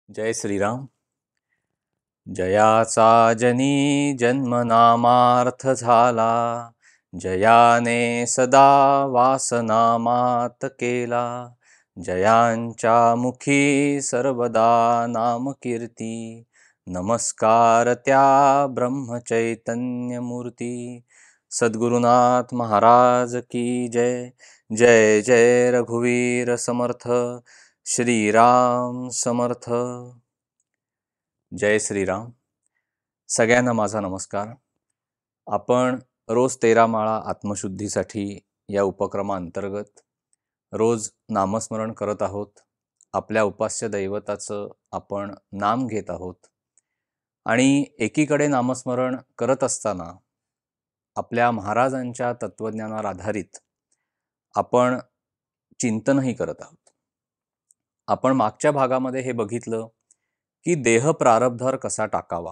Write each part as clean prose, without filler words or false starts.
जय श्रीराम. जयाचा जनी जन्मनामार्थ झाला, जयाने सदा वासनामात केला. जयांच्या मुखी सर्वदा नाम कीर्ती, नमस्कार त्या ब्रह्मचैतन्य मूर्ती. सद्गुरुनाथ महाराज की जय. जय जय रघुवीर समर्थ, श्रीराम समर्थ. जय श्रीराम. सगळ्यांना माझा नमस्कार. आपण रोज 13 माळा आत्मशुद्धीसाठी या उपक्रमाअंतर्गत रोज नामस्मरण करत आहोत. आपल्या उपास्य दैवताचं आपण नाम घेत आहोत आणि एकीकडे नामस्मरण करत असताना आपल्या महाराजांच्या तत्वज्ञानावर आधारित आपण चिंतनही करत आहोत. आपण मागच्या भागामध्ये हे बघितलं की देह प्रारब्धावर कसा टाकावा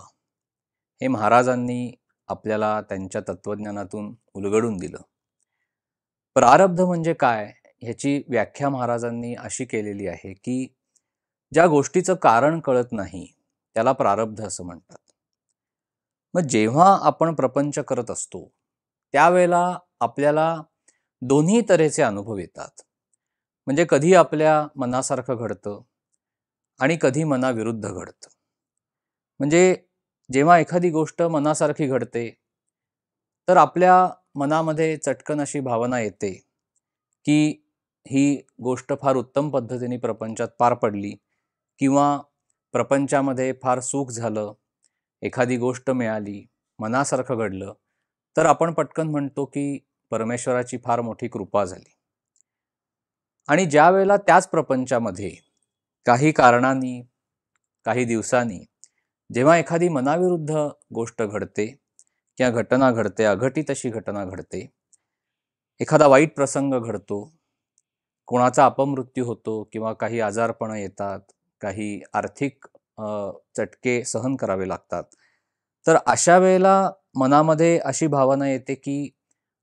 हे महाराजांनी आपल्याला त्यांच्या तत्वज्ञानातून उलगडून दिलं. प्रारब्ध म्हणजे काय ह्याची व्याख्या महाराजांनी अशी केलेली आहे की ज्या गोष्टीचं कारण कळत नाही त्याला प्रारब्ध असं म्हणतात. मग जेव्हा आपण प्रपंच करत असतो त्यावेळेला आपल्याला दोन्ही तऱ्हेचे अनुभव येतात. म्हणजे कधी आपल्या मनासारखं घडतं आणि कधी मनाविरुद्ध घडतं. म्हणजे जेव्हा एखादी गोष्ट मनासारखी घडते तर आपल्या मनामध्ये चटकन अशी भावना येते की ही गोष्ट फार उत्तम पद्धतीने प्रपंचात पार पडली किंवा प्रपंचामध्ये फार सुख झालं, एखादी गोष्ट मिळाली, मनासारखं घडलं, तर आपण पटकन म्हणतो की परमेश्वराची फार मोठी कृपा झाली. आणि ज्या वेळेला त्याच प्रपंचामध्ये काही कारणांनी काही दिवसांनी जेव्हा एखादी मनाविरुद्ध गोष्ट घडते किंवा घटना घडते, अघटित अशी घटना घडते, एखादा वाईट प्रसंग घडतो, कोणाचा अपमृत्यू होतो किंवा काही आजारपणं येतात, काही आर्थिक चटके सहन करावे लागतात, तर अशा वेळेला मनामध्ये अशी भावना येते की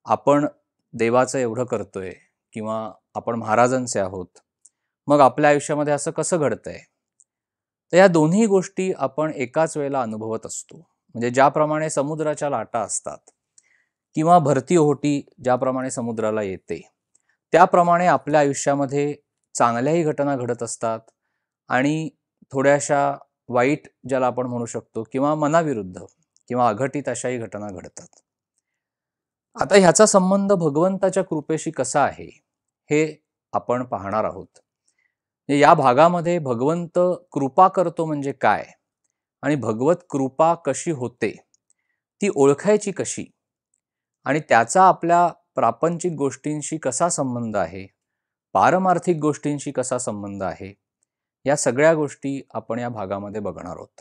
आपण देवाचं एवढं करतोय किंवा आपण महाराजांचे आहोत, मग आपल्या आयुष्यामध्ये असं कसं घडतंय. तर या दोन्ही गोष्टी आपण एकाच वेळेला अनुभवत असतो. म्हणजे ज्याप्रमाणे समुद्राच्या लाटा असतात किंवा भरती ओहोटी ज्याप्रमाणे समुद्राला येते, त्याप्रमाणे आपल्या आयुष्यामध्ये चांगल्याही घटना घडत असतात आणि थोड्याशा वाईट ज्याला आपण म्हणू शकतो किंवा मनाविरुद्ध किंवा अघटित अशाही घटना घडतात. आता ह्याचा संबंध भगवंताच्या कृपेशी कसा आहे हे आपण पाहणार आहोत. या भागामध्ये भगवंत कृपा करतो म्हणजे काय आणि भगवत कृपा कशी होते ती ओळखायची कशी आणि त्याचा आपल्या प्रापंचिक गोष्टींशी कसा संबंध आहे, पारमार्थिक गोष्टींशी कसा संबंध आहे, या सगळ्या गोष्टी आपण या भागामध्ये बघणार आहोत.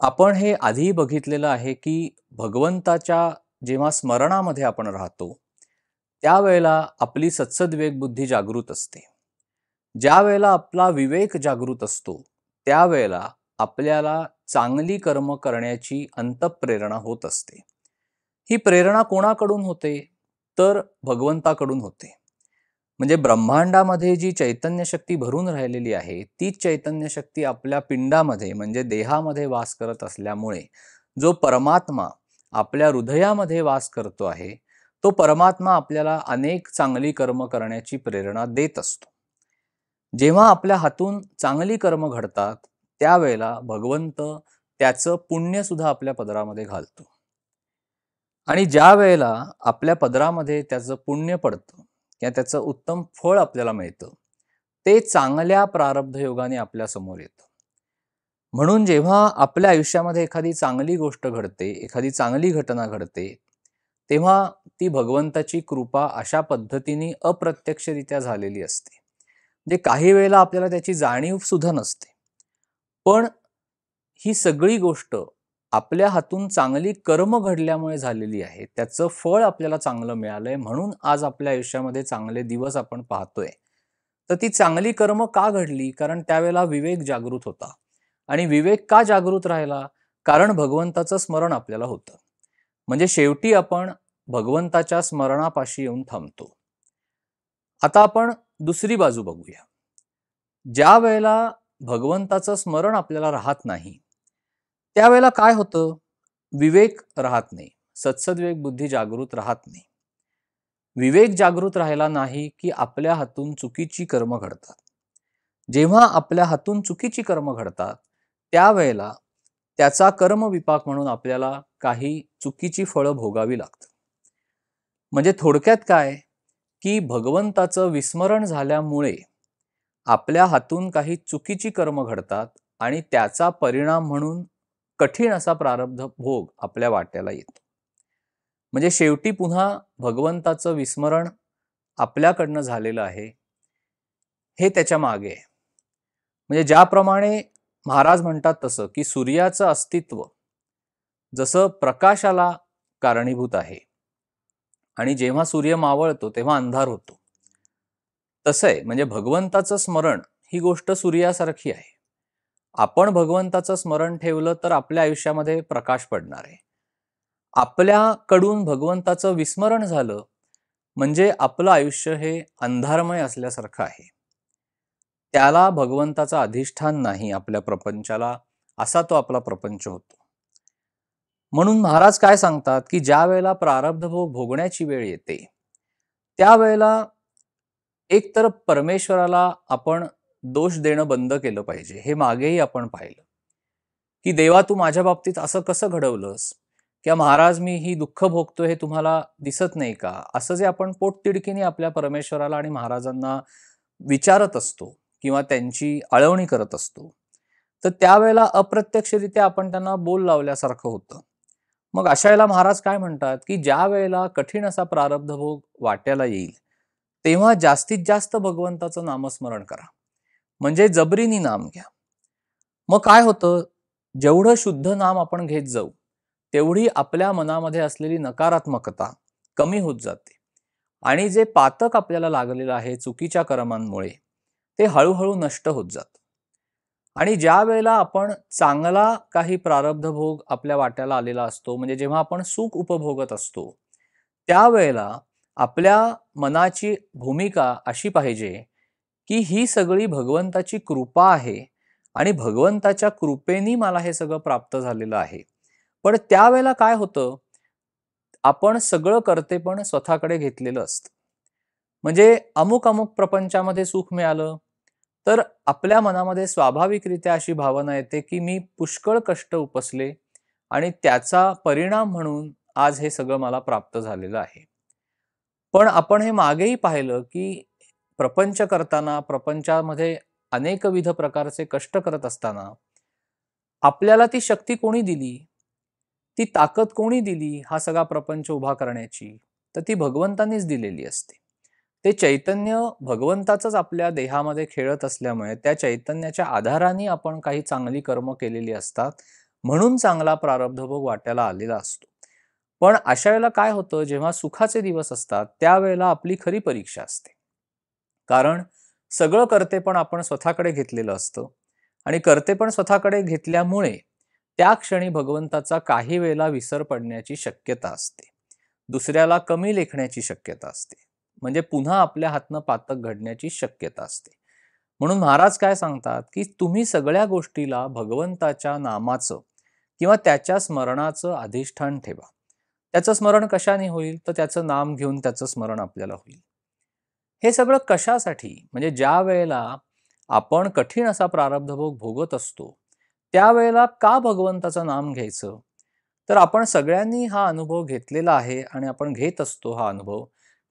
आपण हे आधीही बघितलेलं आहे की भगवंताच्या जेव्हा स्मरणामध्ये आपण राहतो त्यावेळेला आपली सत्सद्विवेक बुद्धी जागृत असते. ज्या वेळेला आपला विवेक जागृत असतो त्यावेळेला आपल्याला चांगली कर्म करण्याची अंतःप्रेरणा होत असते. ही प्रेरणा कोणाकडून होते तर भगवंताकडून होते. म्हणजे ब्रह्मांडामध्ये जी चैतन्य शक्ती भरून राहिलेली आहे तीच चैतन्य शक्ती आपल्या पिंडामध्ये म्हणजे देहामध्ये वास करत असल्यामुळे जो परमात्मा आपल्या हृदयामध्ये वास करतो आहे तो परमात्मा आपल्याला अनेक चांगली कर्म करण्याची प्रेरणा देत असतो. जेव्हा आपल्या हातून चांगली कर्म घडतात त्यावेळेला भगवंत त्याचं पुण्य सुद्धा आपल्या पदरामध्ये घालतो आणि ज्या वेळेला आपल्या पदरामध्ये त्याचं पुण्य पडतं किंवा त्याचं उत्तम फळ आपल्याला मिळतं ते चांगल्या प्रारब्ध योगाने आपल्या समोर येतं. म्हणून जेव्हा आपल्या आयुष्यामध्ये एखादी चांगली गोष्ट घडते, एखादी चांगली घटना घडते, तेव्हा ती भगवंताची कृपा अशा पद्धतीने अप्रत्यक्षरित्या झालेली असते. म्हणजे काही वेळेला आपल्याला त्याची जाणीव सुद्धा नसते, पण ही सगळी गोष्ट आपल्या हातून चांगली कर्म घडल्यामुळे झालेली आहे. त्याचं फळ आपल्याला चांगलं मिळालंय म्हणून आज आपल्या आयुष्यामध्ये चांगले दिवस आपण पाहतोय. तर ती चांगली कर्म का घडली कारण त्यावेळेला विवेक जागृत होता आणि विवेक का जागृत राहिला कारण भगवंताचं स्मरण आपल्याला होतं. म्हणजे शेवटी आपण भगवंताच्या स्मरणापाशी येऊन थांबतो. आता आपण दुसरी बाजू बघूया. ज्या वेळेला भगवंताचं स्मरण आपल्याला राहत नाही, त्यावेळेला काय होतं? विवेक राहत नाही, सत्सद्विवेक बुद्धी जागृत राहत नाही. विवेक जागृत राहिला नाही की आपल्या हातून चुकीची कर्म घडतात. जेव्हा आपल्या हातून चुकीची कर्म घडतात, त्यावेळेला त्याचा कर्मविपाक म्हणून आपल्याला काही चुकीची फळं भोगावी लागतात. म्हणजे थोडक्यात काय, की भगवंताचं विस्मरण झाल्यामुळे आपल्या हातून काही चुकीची कर्म घडतात आणि त्याचा परिणाम म्हणून कठीण असा प्रारब्ध भोग आपल्या वाट्याला येतो. म्हणजे शेवटी पुन्हा भगवंताचं विस्मरण आपल्याकडनं झालेलं आहे, हे त्याच्या मागे आहे. म्हणजे ज्याप्रमाणे महाराज म्हणतात तसं, की सूर्याचं अस्तित्व जसं प्रकाशाला कारणीभूत आहे आणि जेव्हा सूर्य मावळतो तेव्हा अंधार होतो, तसं आहे. म्हणजे भगवंताचं स्मरण ही गोष्ट सूर्यासारखी आहे. आपण भगवंताचं स्मरण ठेवलं तर आपल्या आयुष्यामध्ये प्रकाश पडणार आहे. आपल्याकडून भगवंताचं विस्मरण झालं म्हणजे आपलं आयुष्य हे अंधारमय असल्यासारखं आहे. त्याला भगवंताचं अधिष्ठान नाही आपल्या प्रपंचाला, असा तो आपला प्रपंच होतो. म्हणून महाराज काय सांगतात, की ज्या वेळेला प्रारब्ध भोग भोगण्याची वेळ येते, त्यावेळेला एक तर परमेश्वराला आपण दोष देणं बंद केलं पाहिजे. हे मागेही आपण पाहिलं, की देवा तू माझ्या बाबतीत असं कसं घडवलंस? किंवा महाराज मी ही दुःख भोगतोय हे तुम्हाला दिसत नाही का? असं जे आपण पोटतिडकीने आपल्या परमेश्वराला आणि महाराजांना विचारत असतो किंवा त्यांची आळवणी करत असतो, तर त्यावेळेला अप्रत्यक्षरित्या आपण त्यांना बोल लावल्यासारखं होतं. मग अशा वेळेला महाराज काय म्हणतात, की ज्या वेळेला कठीण असा प्रारब्ध भोग वाट्याला येईल, तेव्हा जास्तीत जास्त भगवंताचं नामस्मरण करा. म्हणजे जबरीनी नाम घ्या. मग काय होतं, जेवढं शुद्ध नाम आपण घेत जाऊ, तेवढी आपल्या मनामध्ये असलेली नकारात्मकता कमी होत जाते आणि जे पातक आपल्याला लागलेलं आहे चुकीच्या कर्मांमुळे, ते हळूहळू नष्ट होत जातं. आणि ज्या वेळेला आपण चांगला काही प्रारब्ध भोग आपल्या वाट्याला आलेला असतो, म्हणजे जेव्हा आपण सुख उपभोगत असतो, त्यावेळेला आपल्या मनाची भूमिका अशी पाहिजे, की ही सगळी भगवंताची कृपा आहे आणि भगवंताच्या कृपेनी मला हे सगळं प्राप्त झालेलं आहे. पण त्यावेळेला काय होतं, आपण सगळं कर्तेपण स्वतःकडे घेतलेलं असतं. म्हणजे अमुक अमुक प्रपंचामध्ये सुख मिळालं, तर आपल्या मनामध्ये स्वाभाविकरित्या अशी भावना येते, की मी पुष्कळ कष्ट उपसले आणि त्याचा परिणाम म्हणून आज हे सगळं मला प्राप्त झालेलं आहे. पण आपण हे मागेही पाहिलं, की प्रपंच करताना, प्रपंचामध्ये अनेकविध प्रकारचे कष्ट करत असताना, आपल्याला ती शक्ती कोणी दिली? ती ताकद कोणी दिली हा सगळा प्रपंच उभा करण्याची? तर ती भगवंतानीच दिलेली असते. ते चैतन्य भगवंताचंच आपल्या देहामध्ये खेळत असल्यामुळे त्या चैतन्याच्या आधाराने आपण काही चांगली कर्म केलेली असतात, म्हणून चांगला प्रारब्ध भोग वाट्याला आलेला असतो. पण अशा वेळेला काय होतं, जेव्हा सुखाचे दिवस असतात त्यावेळेला आपली खरी परीक्षा असते. कारण सगळं कर्तेपण आपण स्वतःकडे घेतलेलं असतं आणि कर्तेपण स्वतःकडे घेतल्यामुळे त्या क्षणी भगवंताचा काही वेळेला विसर पडण्याची शक्यता असते. दुसऱ्याला कमी लेखण्याची शक्यता असते. म्हणजे पुन्हा आपल्या हातनं पातक घडण्याची शक्यता असते. म्हणून महाराज काय सांगतात, की तुम्ही सगळ्या गोष्टीला भगवंताच्या नामाचं किंवा त्याच्या स्मरणाचं अधिष्ठान ठेवा. त्याचं स्मरण कशाने होईल? तर त्याचं नाम घेऊन त्याचं स्मरण आपल्याला होईल. हे सगळं कशासाठी? म्हणजे ज्या वेळेला आपण कठीण असा प्रारब्ध भोग भोगत असतो, त्यावेळेला का भगवंताचं नाम घ्यायचं? तर आपण सगळ्यांनी हा अनुभव घेतलेला आहे आणि आपण घेत असतो हा अनुभव,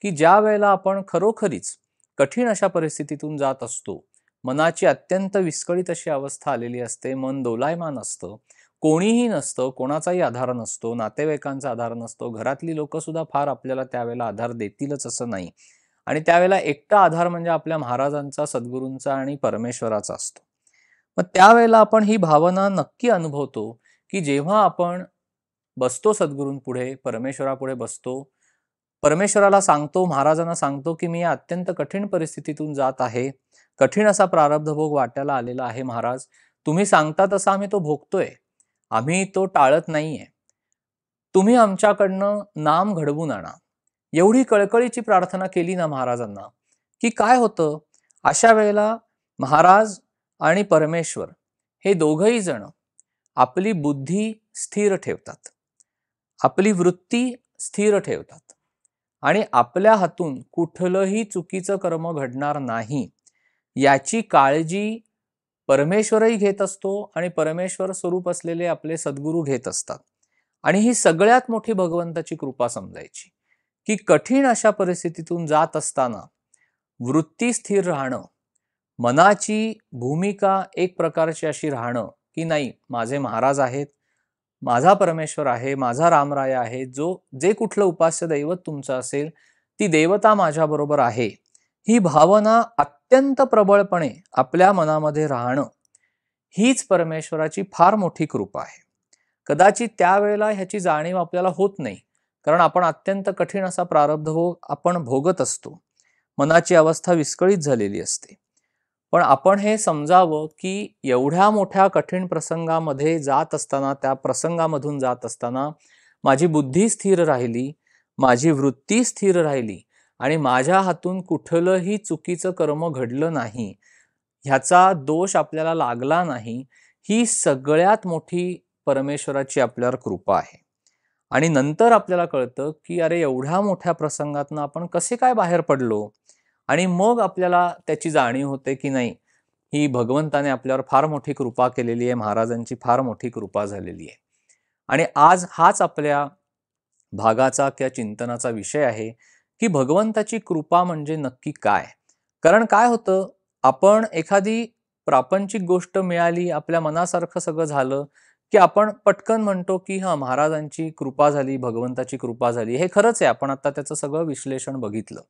की ज्या वेळेला आपण खरोखरीच कठीण अशा परिस्थितीतून जात असतो, मनाची अत्यंत विस्कळीत अशी अवस्था आलेली असते, मन दोलायमान असतं, कोणीही नसतं, कोणाचाही आधार नसतो, नातेवाईकांचा आधार नसतो, घरातली लोकं सुद्धा फार आपल्याला त्यावेळेला आधार देतीलच असं नाही. आणि त्यावेळेला एकटा आधार म्हणजे आपल्या महाराजांचा, सद्गुरूंचा आणि परमेश्वराचा असतो. मग त्यावेळेला आपण ही भावना नक्की अनुभवतो, की जेव्हा आपण बसतो सद्गुरूंपुढे, परमेश्वरापुढे बसतो, परमेश्वराला सांगतो, महाराजांना सांगतो, की मी या अत्यंत कठीण परिस्थितीतून जात आहे. कठीण असा प्रारब्ध भोग वाट्याला आलेला आहे महाराज. तुम्ही सांगता तसा आम्ही तो भोगतोय. आम्ही तो टाळत नाहीये. तुम्ही आमच्याकडनं नाम घडवून आणा. एवढी कळकळीची प्रार्थना केली ना महाराजांना, की काय होतं, अशा वेळेला महाराज आणि परमेश्वर हे दोघही जण आपली बुद्धी स्थिर ठेवतात, आपली वृत्ती स्थिर ठेवतात आणि आपल्या हातून कुठलंही चुकीचं कर्म घडणार नाही याची काळजी परमेश्वरही घेत असतो आणि परमेश्वर स्वरूप असलेले आपले सद्गुरू घेत असतात. आणि ही सगळ्यात मोठी भगवंताची कृपा समजायची की कठीण अशा परिस्थितीतून जात असताना वृत्ती स्थिर राहणं, मनाची भूमिका एक प्रकारची अशी राहणं की नाही, माझे महाराज आहेत, माझा परमेश्वर आहे, माझा रामराया आहे, जे कुठलं उपास्य दैवत तुमचं असेल ती देवता माझ्याबरोबर आहे, ही भावना अत्यंत प्रबळपणे आपल्या मनामध्ये राहणं हीच परमेश्वराची फार मोठी कृपा आहे. कदाचित त्यावेळेला ह्याची जाणीव आपल्याला होत नाही, कारण आपण अत्यंत कठीण असा प्रारब्ध आपण भोगत असतो, मनाची अवस्था विस्कळीत झालेली असते. पण आपण हे समजावं की एवढ्या मोठ्या कठीण प्रसंगामध्ये जात असताना, त्या प्रसंगामधून जात असताना माझी बुद्धी स्थिर राहिली, माझी वृत्ती स्थिर राहिली आणि माझ्या हातून कुठलंही चुकीचं कर्म घडलं नाही, ह्याचा दोष आपल्याला लागला नाही, ही सगळ्यात मोठी परमेश्वराची आपल्यावर कृपा आहे. आणि नंतर आपल्याला कळतं की अरे, एवढ्या मोठ्या प्रसंगातनं आपण कसे काय बाहेर पडलो, आणि मग आपल्याला त्याची जाणीव होते की नाही, ही भगवंताने आपल्यावर फार मोठी कृपा केलेली आहे, महाराजांची फार मोठी कृपा झालेली आहे. आणि आज हाच आपल्या भागाचा किंवा चिंतनाचा विषय आहे की भगवंताची कृपा म्हणजे नक्की काय. कारण काय होतं, आपण एखादी प्रापंचिक गोष्ट मिळाली, आपल्या मनासारखं सगळं झालं की आपण पटकन म्हणतो की हा, महाराजांची कृपा झाली, भगवंताची कृपा झाली. हे खरंच आहे, आपण आता त्याचं सगळं विश्लेषण बघितलं.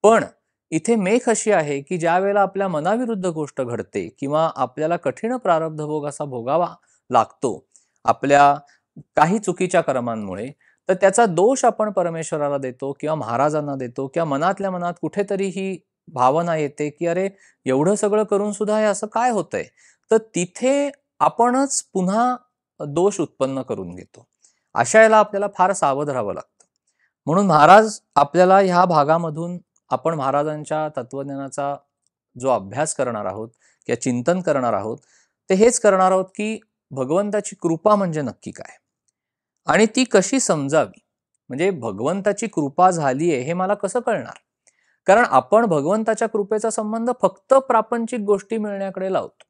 पण इथे मेख अशी आहे की ज्या वेळेला आपल्या मनाविरुद्ध गोष्ट घडते किंवा आपल्याला कठीण प्रारब्ध भोग असा भोगावा लागतो आपल्या काही चुकीच्या कर्मांमुळे, तर त्याचा दोष आपण परमेश्वराला देतो किंवा महाराजांना देतो, किंवा मनातल्या मनात कुठेतरी ही भावना येते की अरे, एवढं सगळं करून सुद्धा हे असं काय होतंय. तर तिथे आपणच पुन्हा दोष उत्पन्न करून घेतो. अशा वेळेला आपल्याला फार सावध राहावं लागतं. म्हणून महाराज आपल्याला ह्या भागामधून, आपण महाराजांच्या तत्वज्ञानाचा जो अभ्यास करणार आहोत किंवा चिंतन करणार आहोत, ते हेच करणार आहोत की भगवंताची कृपा म्हणजे नक्की काय आणि ती कशी समजावी. म्हणजे भगवंताची कृपा झालीये हे मला कसं कळणार. कारण आपण भगवंताच्या कृपेचा संबंध फक्त प्रापंचिक गोष्टी मिळण्याकडे लावतो.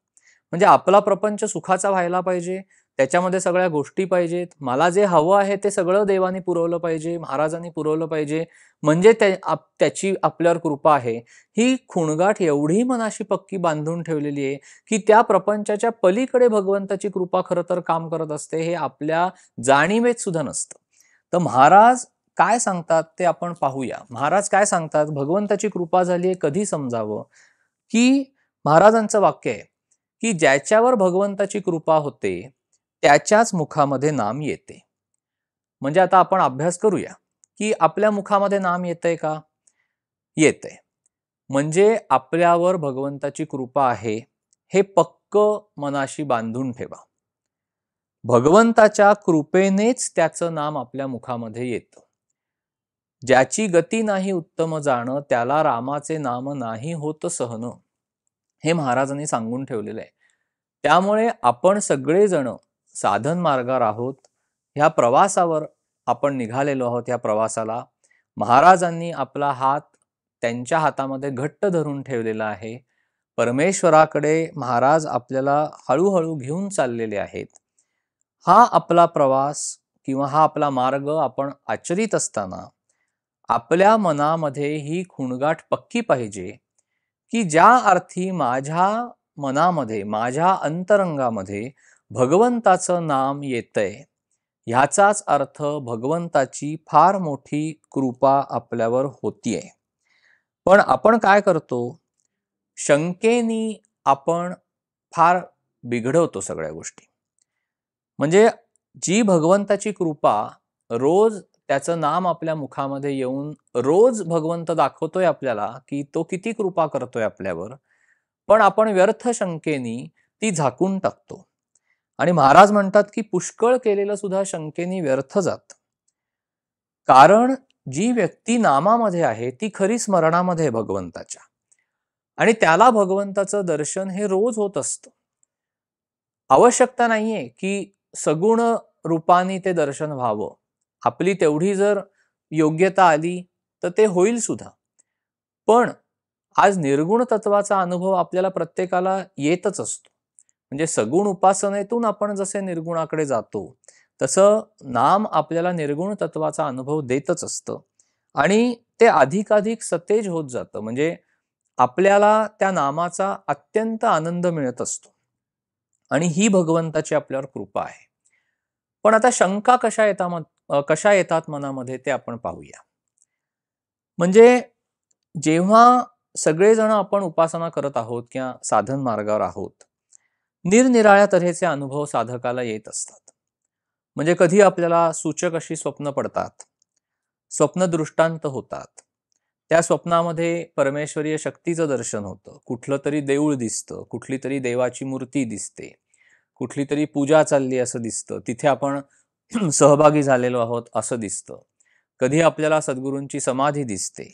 म्हणजे आपला प्रपंच सुखाचा व्हायला पाहिजे, त्याच्यामध्ये सगळ्या गोष्टी पाहिजेत, मला जे हवं आहे ते सगळं देवानी पुरवलं पाहिजे, महाराजांनी पुरवलं पाहिजे, म्हणजे त्याची आपल्यावर कृपा आहे. ही खुणगाठ एवढी मनाशी पक्की बांधून ठेवलेली आहे की त्या प्रपंचाच्या पलीकडे भगवंताची कृपा खरं तर काम करत असते, हे आपल्या जाणीवेत सुद्धा नसतं. तर महाराज काय सांगतात ते आपण पाहूया. महाराज काय सांगतात, भगवंताची कृपा झाली आहे कधी समजावं, की महाराजांचं वाक्य आहे की ज्याच्यावर भगवंताची कृपा होते त्याच्याच मुखामध्ये नाम येते. म्हणजे आता आपण अभ्यास करूया की आपल्या मुखामध्ये नाम येतंय का. येतंय. म्हणजे आपल्यावर भगवंताची कृपा आहे हे पक्क मनाशी बांधून ठेवा. भगवंताच्या कृपेनेच त्याचं नाम आपल्या मुखामध्ये येतं. ज्याची गती नाही उत्तम जाणं, त्याला रामाचे नाम नाही होत सहन, हे महाराजांनी सांगून ठेवलेलं आहे. त्यामुळे आपण सगळेजण साधन मार्गावर आहोत, ह्या प्रवासावर आपण निघालेलो आहोत. ह्या प्रवासाला महाराजांनी आपला हात त्यांच्या हातामध्ये घट्ट धरून ठेवलेला आहे. परमेश्वराकडे महाराज आपल्याला हळूहळू घेऊन चाललेले आहेत. हा आपला प्रवास किंवा हा आपला मार्ग आपण आचरित असताना आपल्या मनामध्ये ही खुणगाठ पक्की पाहिजे की ज्या अर्थी माझ्या मनामध्ये, माझ्या अंतरंगामध्ये भगवंताचं नाम येतंय, ह्याचाच अर्थ भगवंताची फार मोठी कृपा आपल्यावर होतीये. पण आपण काय करतो, शंकेनी आपण फार बिघडवतो सगळ्या गोष्टी. म्हणजे जी भगवंताची कृपा, रोज त्याचं नाम आपल्या मुखामध्ये येऊन रोज भगवंत दाखवतोय आपल्याला की तो किती कृपा करतोय आपल्यावर, पण आपण व्यर्थ शंकेनी ती झाकून टाकतो. आणि महाराज म्हणतात की पुष्कळ केलेलं सुद्धा शंकेनी व्यर्थ जात. कारण जी व्यक्ती नामामध्ये आहे ती खरी स्मरणामध्ये आहे भगवंताच्या. आणि त्याला भगवंताचं दर्शन हे रोज होत असतं. आवश्यकता नाहीये की सगुण रूपाने ते दर्शन व्हावं. आपली तेवढी जर योग्यता आली तर ते होईल सुद्धा. पण आज निर्गुण तत्वाचा अनुभव आपल्याला प्रत्येकाला येतच असतो. म्हणजे सगुण उपासनेतून आपण जसे निर्गुणाकडे जातो, तसं नाम आपल्याला निर्गुण तत्वाचा अनुभव देतच असतं आणि ते अधिकाधिक सतेज होत जातं. म्हणजे आपल्याला त्या नामाचा अत्यंत आनंद मिळत असतो आणि ही भगवंताची आपल्यावर कृपा आहे. पण आता शंका कशा येतात मनामध्ये ते आपण पाहूया. म्हणजे जेव्हा सगळेजण आपण उपासना करत आहोत किंवा साधन मार्गावर आहोत, निरनिराळ्या तऱ्हेचे अनुभव साधकाला येत असतात. म्हणजे कधी आपल्याला सूचक अशी स्वप्न पडतात, स्वप्न दृष्टांत होतात. त्या स्वप्नामध्ये परमेश्वरीय शक्तीचं दर्शन होतं, कुठलं तरी देऊळ दिसतं, कुठली तरी देवाची मूर्ती दिसते, कुठली तरी पूजा चालली असं दिसतं, तिथे आपण सहभागी झालेलो आहोत असं दिसतं. कधी आपल्याला सद्गुरूंची समाधी दिसते,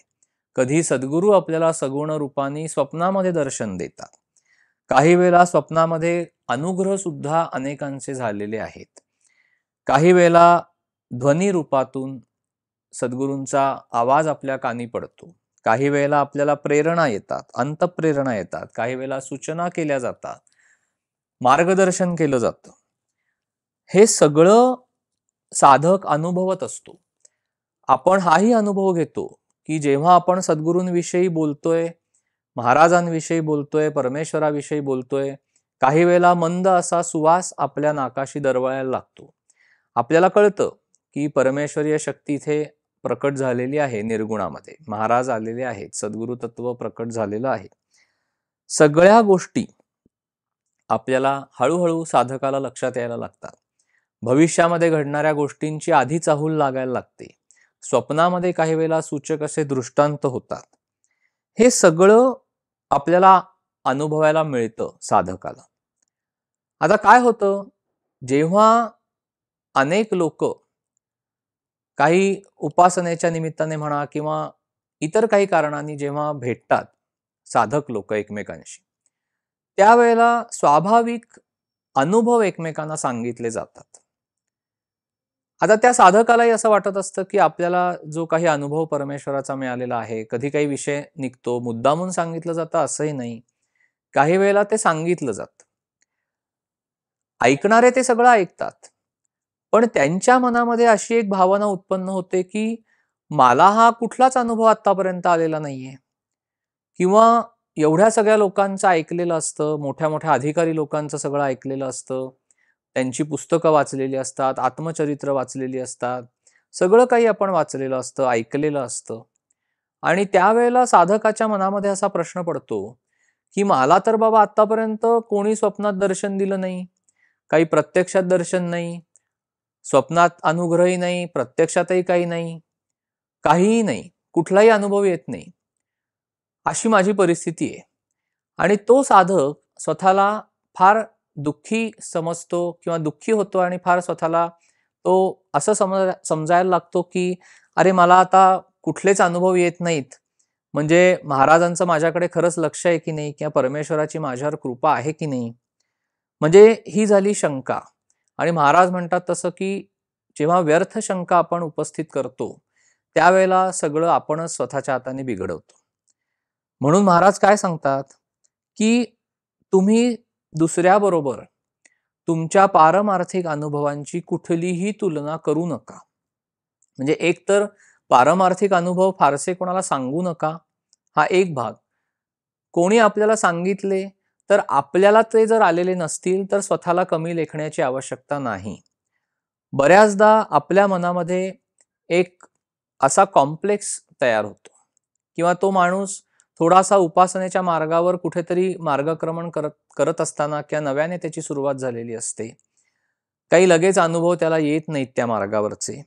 कधी सद्गुरू आपल्याला सगुण रूपाने स्वप्नामध्ये दर्शन देतात. काही वेळेला स्वप्नामध्ये अनुग्रह सुद्धा अनेकांचे झालेले आहेत. काही वेळेला ध्वनी रूपातून सद्गुरूंचा आवाज आपल्या कानी पडतो. काही वेळेला आपल्याला प्रेरणा येतात, अंतःप्रेरणा येतात, काही वेळेला सूचना केल्या जातात, मार्गदर्शन केलं जातं. हे सगळं साधक अनुभवत असतो. आपण हाही अनुभव घेतो की जेव्हा आपण सद्गुरूंविषयी बोलतोय, महाराजांविषयी बोलतोय, परमेश्वराविषयी बोलतोय, काही वेळेला मंद असा सुवास आपल्या नाकाशी दरवळायला लागतो. आपल्याला कळतं की परमेश्वरीय शक्ती इथे प्रकट झालेली आहे निर्गुणामध्ये, महाराज आलेले आहेत, सद्गुरु तत्व प्रकट झालेलं आहे. सगळ्या गोष्टी आपल्याला हळूहळू साधकाला लक्षात यायला लागतात. भविष्यामध्ये घडणाऱ्या गोष्टींची आधी चाहूल लागायला लागते. स्वप्नामध्ये काही वेळेला सूचक असे दृष्टांत होतात. हे सगळं आपल्याला अनुभवायला मिळतं साधकाला. आता काय होतं, जेव्हा अनेक लोक काही उपासनेच्या निमित्ताने म्हणा किंवा इतर काही कारणांनी जेव्हा भेटतात साधक लोक एकमेकांशी, त्यावेळेला स्वाभाविक अनुभव एकमेकांना सांगितले जातात. आता त्या साधकालाही असं वाटत असतं की आपल्याला जो काही अनुभव परमेश्वराचा मिळालेला आहे, कधी काही विषय निघतो, मुद्दामून सांगितलं जातं असंही नाही, काही वेळेला ते सांगितलं जातं. ऐकणारे ते सगळं ऐकतात, पण त्यांच्या मनामध्ये अशी एक भावना उत्पन्न होते की मला हा कुठलाच अनुभव आतापर्यंत आलेला नाहीये, किंवा एवढ्या सगळ्या लोकांचं ऐकलेलं असतं, मोठ्या मोठ्या अधिकारी लोकांचं सगळं ऐकलेलं असतं, त्यांची पुस्तकं वाचलेली असतात, आत्मचरित्र वाचलेली असतात, सगळं काही आपण वाचलेलं असतं, ऐकलेलं असतं. आणि त्यावेळेला साधकाच्या मनामध्ये असा प्रश्न पडतो की मला तर बाबा आतापर्यंत कोणी स्वप्नात दर्शन दिलं नाही, काही प्रत्यक्षात दर्शन नाही, स्वप्नात अनुग्रही नाही, प्रत्यक्षातही काही नाही, काहीही नाही, कुठलाही अनुभव येत नाही, अशी माझी परिस्थिती आहे. आणि तो साधक स्वतःला फार दुःखी समजतो किंवा दुःखी होतो आणि फार स्वतःला तो असं समजायला लागतो की अरे मला आता कुठलेच अनुभव येत नाहीत, म्हणजे महाराजांचं माझ्याकडे खरंच लक्ष आहे की नाही, किंवा परमेश्वराची माझ्यावर कृपा आहे की नाही. म्हणजे ही झाली शंका. आणि महाराज म्हणतात तसं की जेव्हा व्यर्थ शंका आपण उपस्थित करतो, त्यावेळेला सगळं आपणच स्वतःच्या हाताने बिघडवतो. म्हणून महाराज काय सांगतात की तुम्ही दुसऱ्याबरोबर तुमच्या पारमार्थिक अनुभवांची कुठलीही तुलना करू नका. म्हणजे एक तर पारमार्थिक अनुभव फारसे कोणाला सांगू नका, हा एक भाग. कोणी आपल्याला सांगितले तर आपल्याला ते जर आलेले नसतील तर स्वतःला कमी लेखण्याची आवश्यकता नाही. बऱ्याचदा आपल्या मनामध्ये एक असा कॉम्प्लेक्स तयार होतो, किंवा तो माणूस थोडासा उपासनेच्या मार्गावर कुठेतरी मार्गक्रमण करत असताना किंवा नव्याने त्याची सुरुवात झालेली असते, काही लगेच अनुभव त्याला येत नाहीत त्या मार्गावरचे,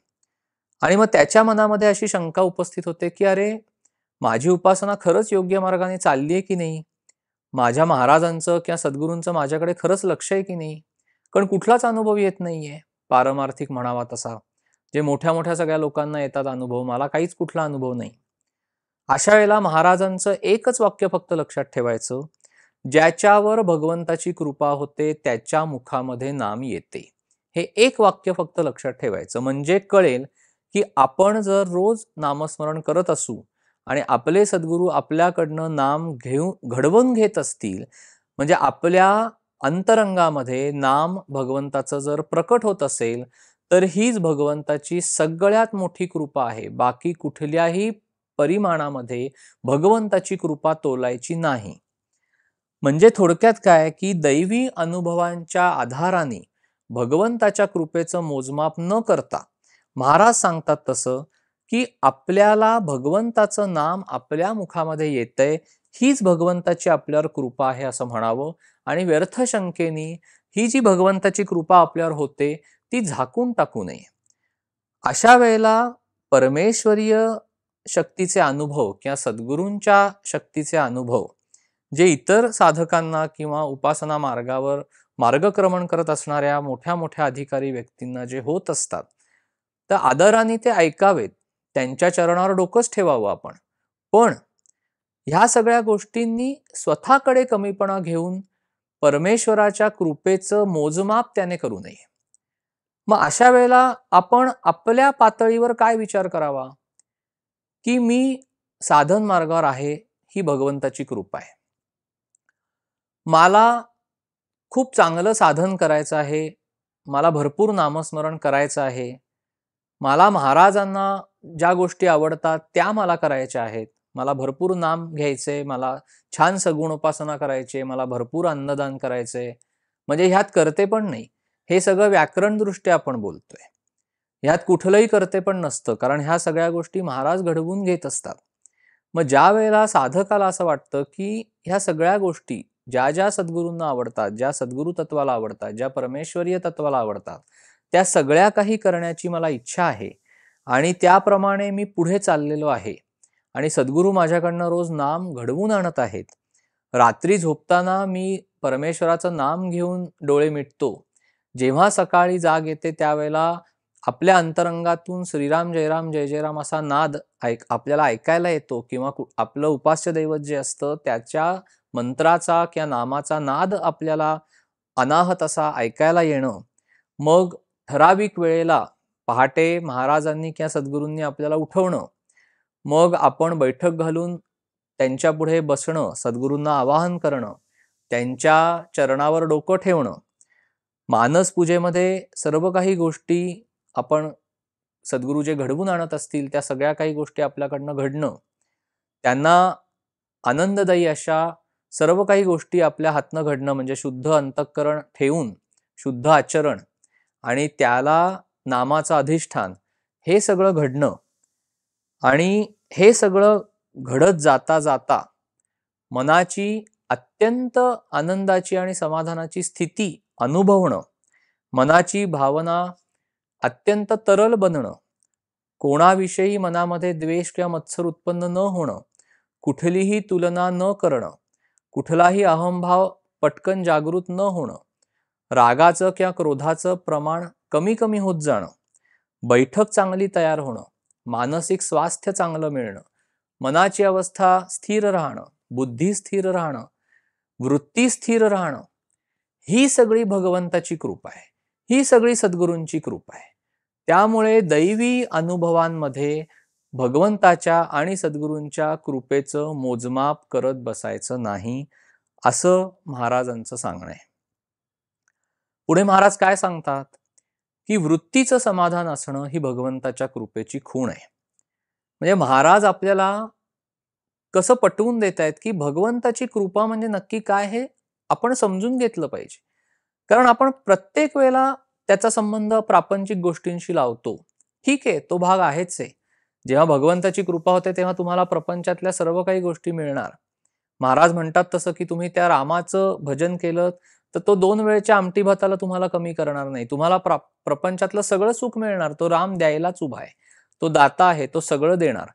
आणि मग त्याच्या मनामध्ये अशी शंका उपस्थित होते की अरे माझी उपासना खरंच योग्य मार्गाने चालली आहे की नाही, माझ्या महाराजांचं किंवा सद्गुरूंचं माझ्याकडे खरंच लक्ष आहे की नाही, कारण कुठलाच अनुभव येत नाहीये पारमार्थिक म्हणावा तसा. जे मोठ्या मोठ्या सगळ्या लोकांना येतात अनुभव, मला काहीच कुठला अनुभव नाही. अशा वेळेला महाराजांचं एकच वाक्य फक्त लक्षात ठेवायचं, ज्याच्यावर भगवंताची कृपा होते त्याच्या मुखामध्ये नाम येते. हे एक वाक्य फक्त लक्षात ठेवायचं, म्हणजे कळेल की आपण जर रोज नामस्मरण करत असू आणि आपले सद्गुरू आपल्याकडनं नाम घडवून घेत असतील, म्हणजे आपल्या अंतरंगामध्ये नाम भगवंताचं जर प्रकट होत असेल, तर हीच भगवंताची सगळ्यात मोठी कृपा आहे. बाकी कुठल्याही परिमाणामध्ये भगवंताची कृपा तोलायची नाही. म्हणजे थोडक्यात काय, की दैवी अनुभवांच्या आधाराने भगवंताच्या कृपेचं मोजमाप न करता महाराज सांगतात तसं, की आपल्याला भगवंताचं नाम आपल्या मुखामध्ये येतंय, हीच भगवंताची आपल्यावर कृपा आहे असं म्हणावं. आणि व्यर्थ शंकेनी ही जी भगवंताची कृपा आपल्यावर होते ती झाकून टाकू नये. अशा वेळेला परमेश्वरीय शक्तीचे अनुभव किंवा सद्गुरूंच्या शक्तीचे अनुभव जे इतर साधकांना किंवा उपासना मार्गावर मार्गक्रमण करत असणाऱ्या मोठ्या मोठ्या अधिकारी व्यक्तींना जे होत असतात, तर आदराने ते ऐकावेत, त्यांच्या चरणावर डोकंच ठेवावं आपण. पण ह्या सगळ्या गोष्टींनी स्वतःकडे कमीपणा घेऊन परमेश्वराच्या कृपेचं मोजमाप त्याने करू नये. मग अशा वेळेला आपण आपल्या पातळीवर काय विचार करावा, की मी साधन मार्गावर आहे, ही भगवंताची कृपा आहे. मला खूप चांगलं साधन करायचं आहे, मला भरपूर नामस्मरण करायचं आहे, मला महाराजांना ज्या गोष्टी आवडतात त्या मला करायच्या आहेत, मला भरपूर नाम घ्यायचे, मला छान सगुण उपासना करायची, मला भरपूर अन्नदान करायचंय, म्हणजे ह्यात करते पण नाही. हे सगळं व्याकरण दृष्ट्या आपण बोलतोय. ह्यात कुठलंही करते पण नसतं, कारण ह्या सगळ्या गोष्टी महाराज घडवून घेत असतात. मग ज्या वेळेला साधकाला असं वाटतं, की ह्या सगळ्या गोष्टी ज्या ज्या सद्गुरूंना आवडतात, ज्या सद्गुरू तत्वाला आवडतात, ज्या परमेश्वरीय तत्वाला आवडतात, त्या सगळ्या काही करण्याची मला इच्छा आहे आणि त्याप्रमाणे मी पुढे चाललेलो आहे आणि सद्गुरू माझ्याकडनं रोज नाम घडवून आणत आहेत. रात्री झोपताना मी परमेश्वराचं नाम घेऊन डोळे मिटतो. जेव्हा सकाळी जाग येते त्यावेळेला आपल्या अंतरंगातून श्रीराम जयराम जय जयराम असा नाद आपल्याला ऐकायला येतो, किंवा आपलं उपास्य दैवत जे असतं त्याच्या मंत्राचा किंवा नामाचा नाद आपल्याला अनाहत असा ऐकायला येणं. मग ठराविक वेळेला पहाटे महाराजांनी किंवा सद्गुरूंनी आपल्याला उठवणं, मग आपण बैठक घालून त्यांच्या पुढे बसणं, सद्गुरूंना आवाहन करणं, त्यांच्या चरणावर डोकं ठेवणं, मानस पूजेमध्ये सर्व काही गोष्टी आपण सद्गुरू जे घडवून आणत असतील त्या सगळ्या काही गोष्टी आपल्याकडनं घडणं, त्यांना आनंददायी अशा सर्व काही गोष्टी आपल्या हातनं घडणं, म्हणजे शुद्ध अंतःकरण ठेवून शुद्ध आचरण आणि त्याला नामाचं अधिष्ठान, हे सगळं घडणं. आणि हे सगळं घडत जाता जाता मनाची अत्यंत आनंदाची आणि समाधानाची स्थिती अनुभवणं, मनाची भावना अत्यंत तरल बनणं, कोणाविषयी मनामध्ये द्वेष किंवा मत्सर उत्पन्न न होणं, कुठलीही तुलना न करणं, कुठलाही अहंभाव पटकन जागृत न होणं, रागाचं किंवा क्रोधाचं प्रमाण कमी कमी होत जाणं, बैठक चांगली तयार होणं, मानसिक स्वास्थ्य चांगलं मिळणं, मनाची अवस्था स्थिर राहणं, बुद्धी स्थिर राहणं, वृत्ती स्थिर राहणं, ही सगळी भगवंताची कृपा आहे, ही सगळी सद्गुरूंची कृपा आहे. त्यामुळे दैवी अनुभवांमध्ये भगवंताच्या आणि सद्गुरूंच्या कृपेचं मोजमाप करत बसायचं नाही, असं महाराजांचं सांगणं आहे. पुढे महाराज काय सांगतात, की वृत्तीचं समाधान असणं ही भगवंताच्या कृपेची खूण आहे. म्हणजे महाराज आपल्याला कसं पटवून देत आहेत, की भगवंताची कृपा म्हणजे नक्की काय हे आपण समजून घेतलं पाहिजे. कारण आपण प्रत्येक वेळेला त्याचा संबंध प्रापंचिक गोष्टींशी लावतो. ठीक आहे, तो भाग आहेच आहे. जेव्हा भगवंताची कृपा होते तेव्हा तुम्हाला प्रपंचातल्या सर्व काही गोष्टी मिळणार. महाराज म्हणतात तसं, की तुम्ही त्या रामाचं भजन केलं तर तो 2 वेळच्या आमटी भाताला तुम्हाला कमी करणार नाही. तुम्हाला प्रपंचातलं सगळं सुख मिळणार. तो राम द्यायलाच उभा आहे, तो दाता आहे, तो सगळं देणार.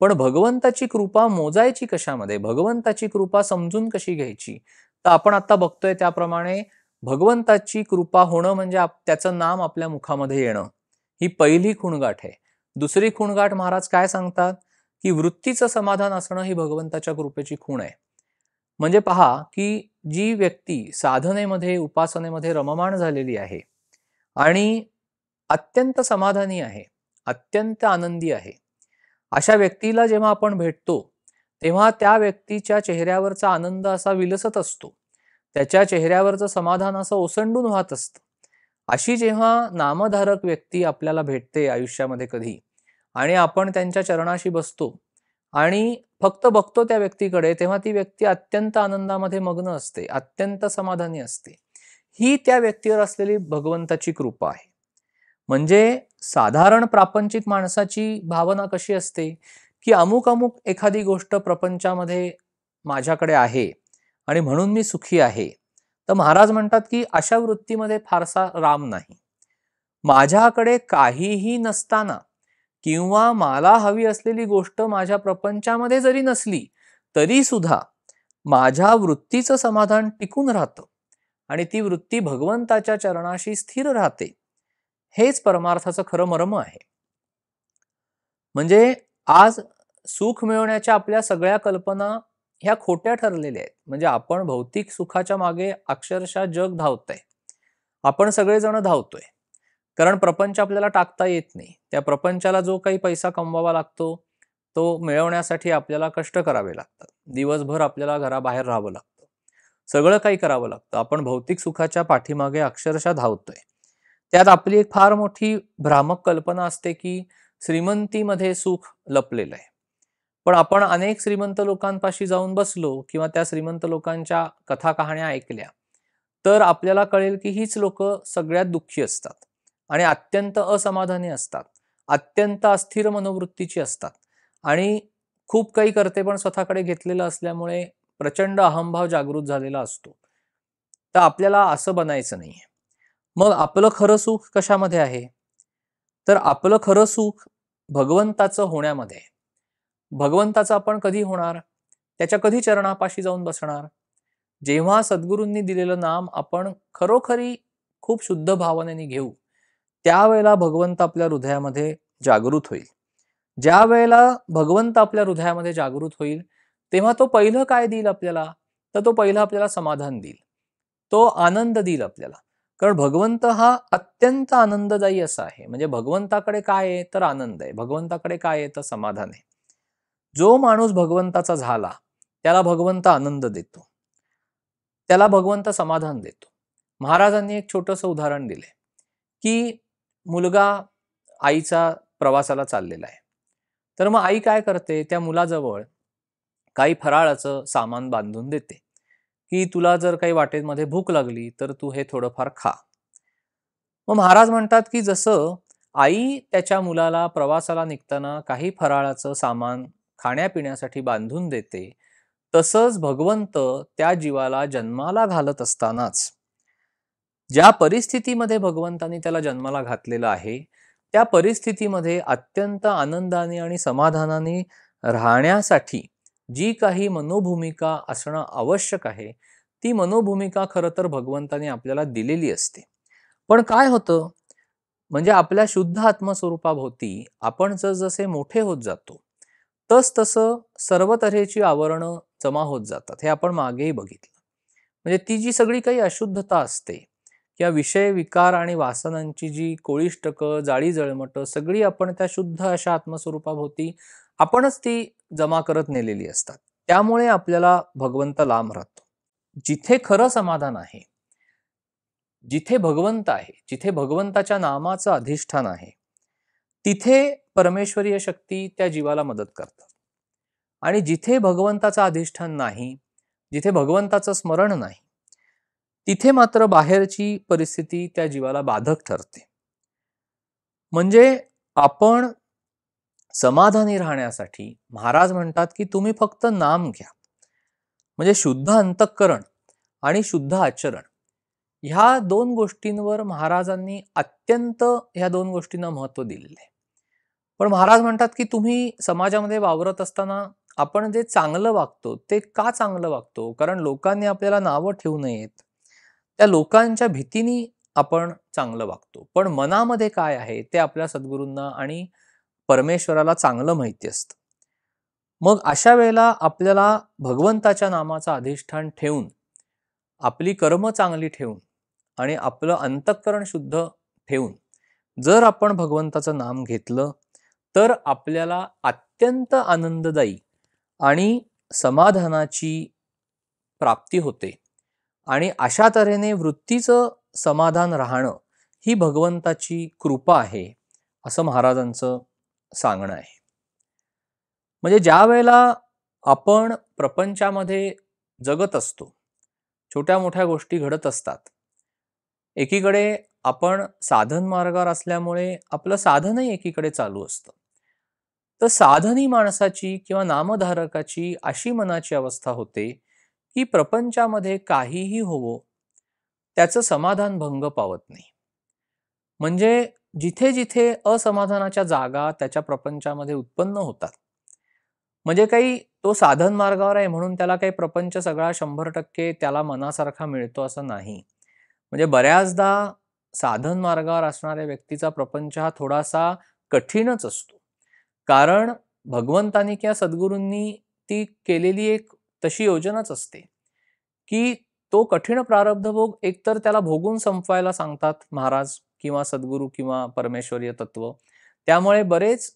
पण भगवंताची कृपा मोजायची कशामध्ये, भगवंताची कृपा समजून कशी घ्यायची, तर आपण आता बघतोय त्याप्रमाणे भगवंताची कृपा होणं म्हणजे त्याचं नाम आपल्या मुखामध्ये येणं, ही पहिली खूणगाठ आहे. दुसरी खूणगाठ महाराज काय सांगतात, की वृत्तीचं समाधान असणं ही भगवंताच्या कृपेची खूण आहे. म्हणजे पहा की जी व्यक्ती साधनेमध्ये उपासनेमध्ये रममाण झालेली आहे आणि अत्यंत समाधानी आहे, अत्यंत आनंदी आहे, अशा व्यक्तीला जेव्हा आपण भेटतो तेव्हा त्या व्यक्तीच्या चेहऱ्यावरचा आनंद असा विलसत असतो, त्याच्या चेहऱ्यावरचं समाधान असं ओसंडून वाहत असतं. अशी जेव्हा नामधारक व्यक्ती आपल्याला भेटते आयुष्यामध्ये कधी आणि आपण त्यांच्या चरणाशी बसतो आणि फक्त बघतो त्या व्यक्तीकडे, तेव्हा ती व्यक्ती अत्यंत आनंदामध्ये मग्न असते, अत्यंत समाधानी असते. ही त्या व्यक्तीवर असलेली भगवंताची कृपा आहे. म्हणजे साधारण प्रापंचिक माणसाची भावना कशी असते की अमुक अमुक एखादी गोष्ट प्रपंचामध्ये माझ्याकडे आहे आणि म्हणून मी सुखी आहे. तर महाराज म्हणतात की अशा वृत्तीमध्ये फारसा राम नाही. माझ्याकडे काहीही नसताना किंवा मला हवी असलेली गोष्ट माझ्या प्रपंचामध्ये जरी नसली तरी सुद्धा माझ्या वृत्तीचं समाधान टिकून राहतं आणि ती वृत्ती भगवंताच्या चरणाशी स्थिर राहते. हेच परमार्थाचं खरं मर्म आहे. म्हणजे आज सुख मिळवण्याच्या आपल्या सगळ्या कल्पना ह्या खोट्या ठरलेल्या आहेत. म्हणजे आपण भौतिक सुखाच्या मागे अक्षरशः जग धावतंय. आपण सगळेजण धावतोय. कारण प्रपंच आपल्याला टाकता येत नाही. त्या प्रपंचाला जो काही पैसा कमवावा लागतो, तो मिळवण्यासाठी आपल्याला कष्ट करावे लागतात. दिवसभर आपल्याला घराबाहेर राहावं लागतं. सगळं काही करावं लागतं. आपण भौतिक सुखाच्या पाठीमागे अक्षरशः धावतोय. त्यात आपली एक फार मोठी भ्रामक कल्पना असते की श्रीमंतीमध्ये सुख लपलेलं आहे. पण आपण अनेक श्रीमंत लोकांपाशी जाऊन बसलो किंवा त्या श्रीमंत लोकांच्या कथा कहाण्या ऐकल्या तर आपल्याला कळेल की हीच लोक सगळ्यात दुःखी असतात आणि अत्यंत असमाधानी असतात, अत्यंत अस्थिर मनोवृत्तीची असतात आणि खूप काही करते पण स्वतःकडे घेतलेलं असल्यामुळे प्रचंड अहंभाव जागृत झालेला असतो. तर आपल्याला असं बनायचं नाहीये. मग आपलं खरं सुख कशामध्ये आहे? तर आपलं खरं सुख भगवंताचं होण्यामध्ये आहे. भगवंताचं आपण कधी होणार? त्याच्या कधी चरणापाशी जाऊन बसणार? जेव्हा सद्गुरूंनी दिलेलं नाम आपण खरोखरी खूप शुद्ध भावनेने घेऊ, त्यावेळेला भगवंत आपल्या हृदयामध्ये जागृत होईल. ज्या वेळेला भगवंत आपल्या हृदयामध्ये जागृत होईल तेव्हा तो पहिलं काय देईल आपल्याला? तर तो पहिला आपल्याला समाधान देईल, तो आनंद देईल आपल्याला. कारण भगवंत हा अत्यंत आनंददायी असा आहे. म्हणजे भगवंताकडे काय आहे तर आनंद आहे, भगवंताकडे काय आहे तर समाधान आहे. जो माणूस भगवंताचा झाला त्याला भगवंत आनंद देतो, त्याला भगवंत समाधान देतो. महाराजांनी एक छोटंसं उदाहरण दिले की मुलगा आईचा प्रवासाला चाललेला आहे. तर मग आई काय करते, त्या मुलाजवळ काही फराळाचं सामान बांधून देते की तुला जर काही वाटेमध्ये भूक लागली तर तू हे थोडंफार खा. मग महाराज म्हणतात की जसं आई त्याच्या मुलाला प्रवासाला निघताना काही फराळाचं सामान खाण्यापिण्यासाठी बांधून देते, तसंच भगवंत त्या जीवाला जन्माला घालत असतानाच ज्या परिस्थितीमध्ये भगवंतानी त्याला जन्माला घातलेलं आहे त्या परिस्थितीमध्ये अत्यंत आनंदाने आणि समाधानाने राहण्यासाठी जी काही मनोभूमिका असणं आवश्यक आहे ती मनोभूमिका खरं तर भगवंताने आपल्याला दिलेली असते. पण काय होतं, म्हणजे आपल्या शुद्ध आत्मस्वरूपाभोवती आपण जसजसे मोठे होत जातो तसं सर्व तऱ्हेची आवरणं जमा होत जातात. हे आपण मागेही बघितलं. म्हणजे ती जी सगळी काही अशुद्धता असते किंवा विषय विकार आणि वासनांची जी कोळिष्टकं जाळी जळमट सगळी आपण त्या शुद्ध अशा आत्मस्वरूपाभोवती आपणच ती जमा करत नेलेली असतात. त्यामुळे आपल्याला भगवंत लांब राहतो. जिथे खरं समाधान आहे, जिथे भगवंत आहे, जिथे भगवंताच्या नामाचं अधिष्ठान आहे, तिथे परमेश्वरीय शक्ती त्या जीवाला मदत करतात. आणि जिथे भगवंताचं अधिष्ठान नाही, जिथे भगवंताचं स्मरण नाही, तिथे मात्र बाहेरची परिस्थिती त्या जीवाला बाधक ठरते. म्हणजे आपण समाधानी राहण्यासाठी महाराज म्हणतात की तुम्ही फक्त नाम घ्या. म्हणजे शुद्ध अंतःकरण आणि शुद्ध आचरण ह्या दोन गोष्टींवर महाराजांनी अत्यंत ह्या दोन गोष्टींना महत्त्व दिलेले आहे. पण महाराज म्हणतात की तुम्ही समाजामध्ये वावरत असताना आपण जे चांगलं वागतो ते का चांगलं वागतो? कारण लोकांनी आपल्याला नावं ठेवू नयेत, त्या लोकांच्या भीतीने आपण चांगलं वागतो. पण मनामध्ये काय आहे ते आपल्या सद्गुरूंना आणि परमेश्वराला चांगलं माहिती असतं. मग अशा वेळेला आपल्याला भगवंताच्या नामाचं अधिष्ठान ठेवून, आपली कर्म चांगली ठेवून आणि आपलं अंतःकरण शुद्ध ठेवून जर आपण भगवंताचं नाम घेतलं तर आपल्याला अत्यंत आनंददायी आणि समाधानाची प्राप्ती होते. आणि अशा तऱ्हेने वृत्तीचं समाधान राहणं ही भगवंताची कृपा आहे, असं महाराजांचं सांगणं आहे. म्हणजे ज्या वेळेला आपण प्रपंचामध्ये जगत असतो, छोट्या मोठ्या गोष्टी घडत असतात. एकीकडे आपण साधन मार्गावर असल्यामुळे आपलं साधनही एकीकडे चालू असतं. तर साधनी माणसाची किंवा नामधारकाची अशी मनाची अवस्था होते की प्रपंचामध्ये काहीही होवो, त्याचं समाधान भंग पावत नाही. म्हणजे जिथे जिथे असमाधानाच्या जागा त्याच्या प्रपंचामध्ये उत्पन्न होतात, म्हणजे काही तो साधन मार्गावर आहे म्हणून त्याला काही प्रपंच सगळा 100% त्याला मनासारखा मिळतो असं नाही. म्हणजे बऱ्याचदा साधन मार्गावर असणाऱ्या व्यक्तीचा प्रपंच हा थोडासा कठीणच असतो. कारण भगवंतानी किंवा सद्गुरूंनी ती केलेली एक तशी योजनाच असते की तो कठीण प्रारब्ध भोग एकतर त्याला भोगून संपवायला सांगतात महाराज किंवा सद्गुरू किंवा परमेश्वरीय तत्व. त्यामुळे बरेच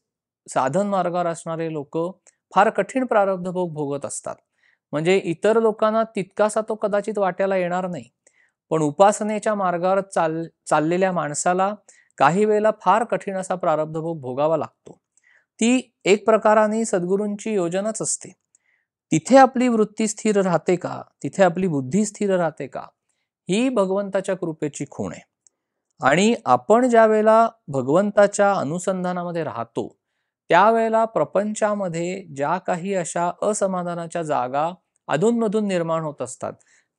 साधन मार्गावर असणारे लोक फार कठीण प्रारब्ध भोग भोगत असतात. म्हणजे इतर लोकांना तितकासा तो कदाचित वाट्याला येणार नाही, पण उपासनेच्या मार्गावर चाललेल्या माणसाला काही वेळेला फार कठीण असा प्रारब्ध भोग भोगावा लागतो. ती एक प्रकाराने सद्गुरूंची योजनाच असते. तिथे आपली वृत्ती स्थिर राहते का, तिथे आपली बुद्धी स्थिर राहते का, ही भगवंताच्या कृपेची खूण आहे. आणि आपण ज्या वेळेला भगवंताच्या अनुसंधानामध्ये राहतो त्यावेळेला प्रपंचामध्ये ज्या काही अशा असमाधानाच्या जागा अधूनमधून निर्माण होत असतात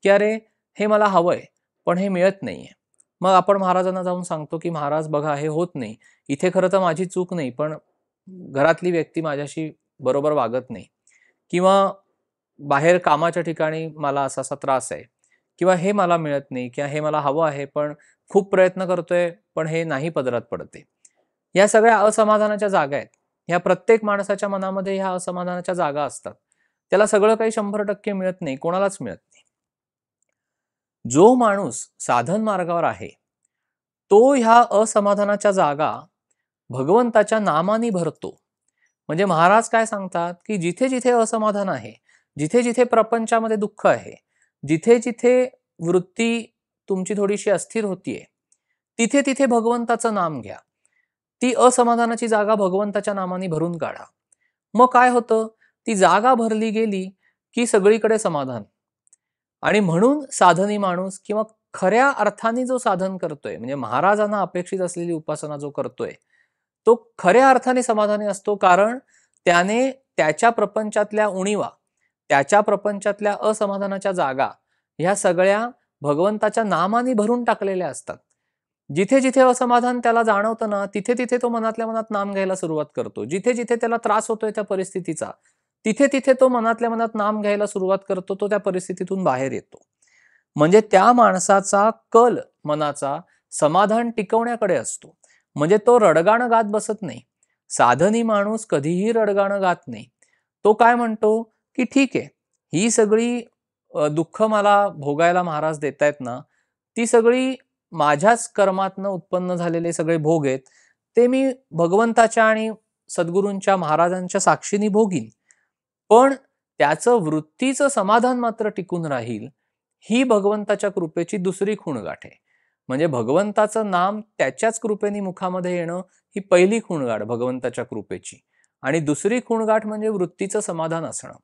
की अरे हे मला हवंय पण हे मिळत नाहीये, मग आपण महाराजांना जाऊन सांगतो की महाराज बघा हे होत नाही, इथे खरं तर माझी चूक नाही पण घरातली व्यक्ती माझ्याशी बरोबर वागत नाही, किंवा बाहेर कामाच्या ठिकाणी मला असा असा त्रास आहे, किंवा हे मला मिळत नाही, किंवा हे मला हवं आहे पण खूप प्रयत्न करतोय पण हे नाही पदरात पडते. या सगळ्या असमाधानाच्या जागा आहेत. ह्या प्रत्येक माणसाच्या मनामध्ये ह्या असमाधानाच्या जागा असतात. त्याला सगळं काही 100% मिळत नाही, कोणालाच मिळत नाही. जो माणूस साधन मार्गावर आहे तो ह्या असमाधानाच्या जागा भगवंताच्या नामाने भरतो. म्हणजे महाराज काय सांगतात की जिथे जिथे असमाधान आहे, जिथे जिथे प्रपंचामध्ये दुःख आहे, जिथे जिथे वृत्ती तुमची थोडीशी अस्थिर होतीये, तिथे तिथे भगवंताचं नाम घ्या. ती असमाधानाची जागा भगवंताच्या नामाने भरून काढा. मग काय होतं, ती जागा भरली गेली की सगळीकडे समाधान. आणि म्हणून साधनी माणूस किंवा खऱ्या अर्थाने जो साधन करतोय, म्हणजे महाराजांना अपेक्षित असलेली उपासना जो करतोय तो खऱ्या अर्थाने समाधानी असतो. कारण त्याने त्याच्या प्रपंचातल्या उणीवा, त्याच्या प्रपंचातल्या असमाधानाच्या जागा ह्या सगळ्या भगवंताच्या नामाने भरून टाकलेल्या असतात. जिथे जिथे असमाधान त्याला जाणवतं ना, तिथे तिथे तो मनातल्या मनात नाम घ्यायला सुरुवात करतो. जिथे जिथे त्याला त्रास होतोय त्या परिस्थितीचा, तिथे तिथे तो मनातल्या मनात नाम घ्यायला सुरुवात करतो. तो त्या परिस्थितीतून बाहेर येतो. म्हणजे त्या माणसाचा कल मनाचा समाधान टिकवण्याकडे असतो. म्हणजे तो रडगाणं गात बसत नाही. साधनी माणूस कधीही रडगाणं गात नाही. तो काय म्हणतो की ठीक आहे, ही सगळी दुःख मला भोगायला महाराज देतायत ना, ती सगळी माझ्याच कर्मातनं उत्पन्न झालेले सगळे भोग आहेत, ते मी भगवंताच्या आणि सद्गुरूंच्या महाराजांच्या साक्षीने भोगीन. पण त्याचं वृत्तीचं समाधान मात्र टिकून राहील, ही भगवंताच्या कृपेची दुसरी खूणगाठ आहे. म्हणजे भगवंताचं नाम त्याच्याच कृपेने मुखामध्ये येणं ही पहिली खूणगाठ भगवंताच्या कृपेची. आणि दुसरी खूणगाठ म्हणजे वृत्तीचं समाधान असणं.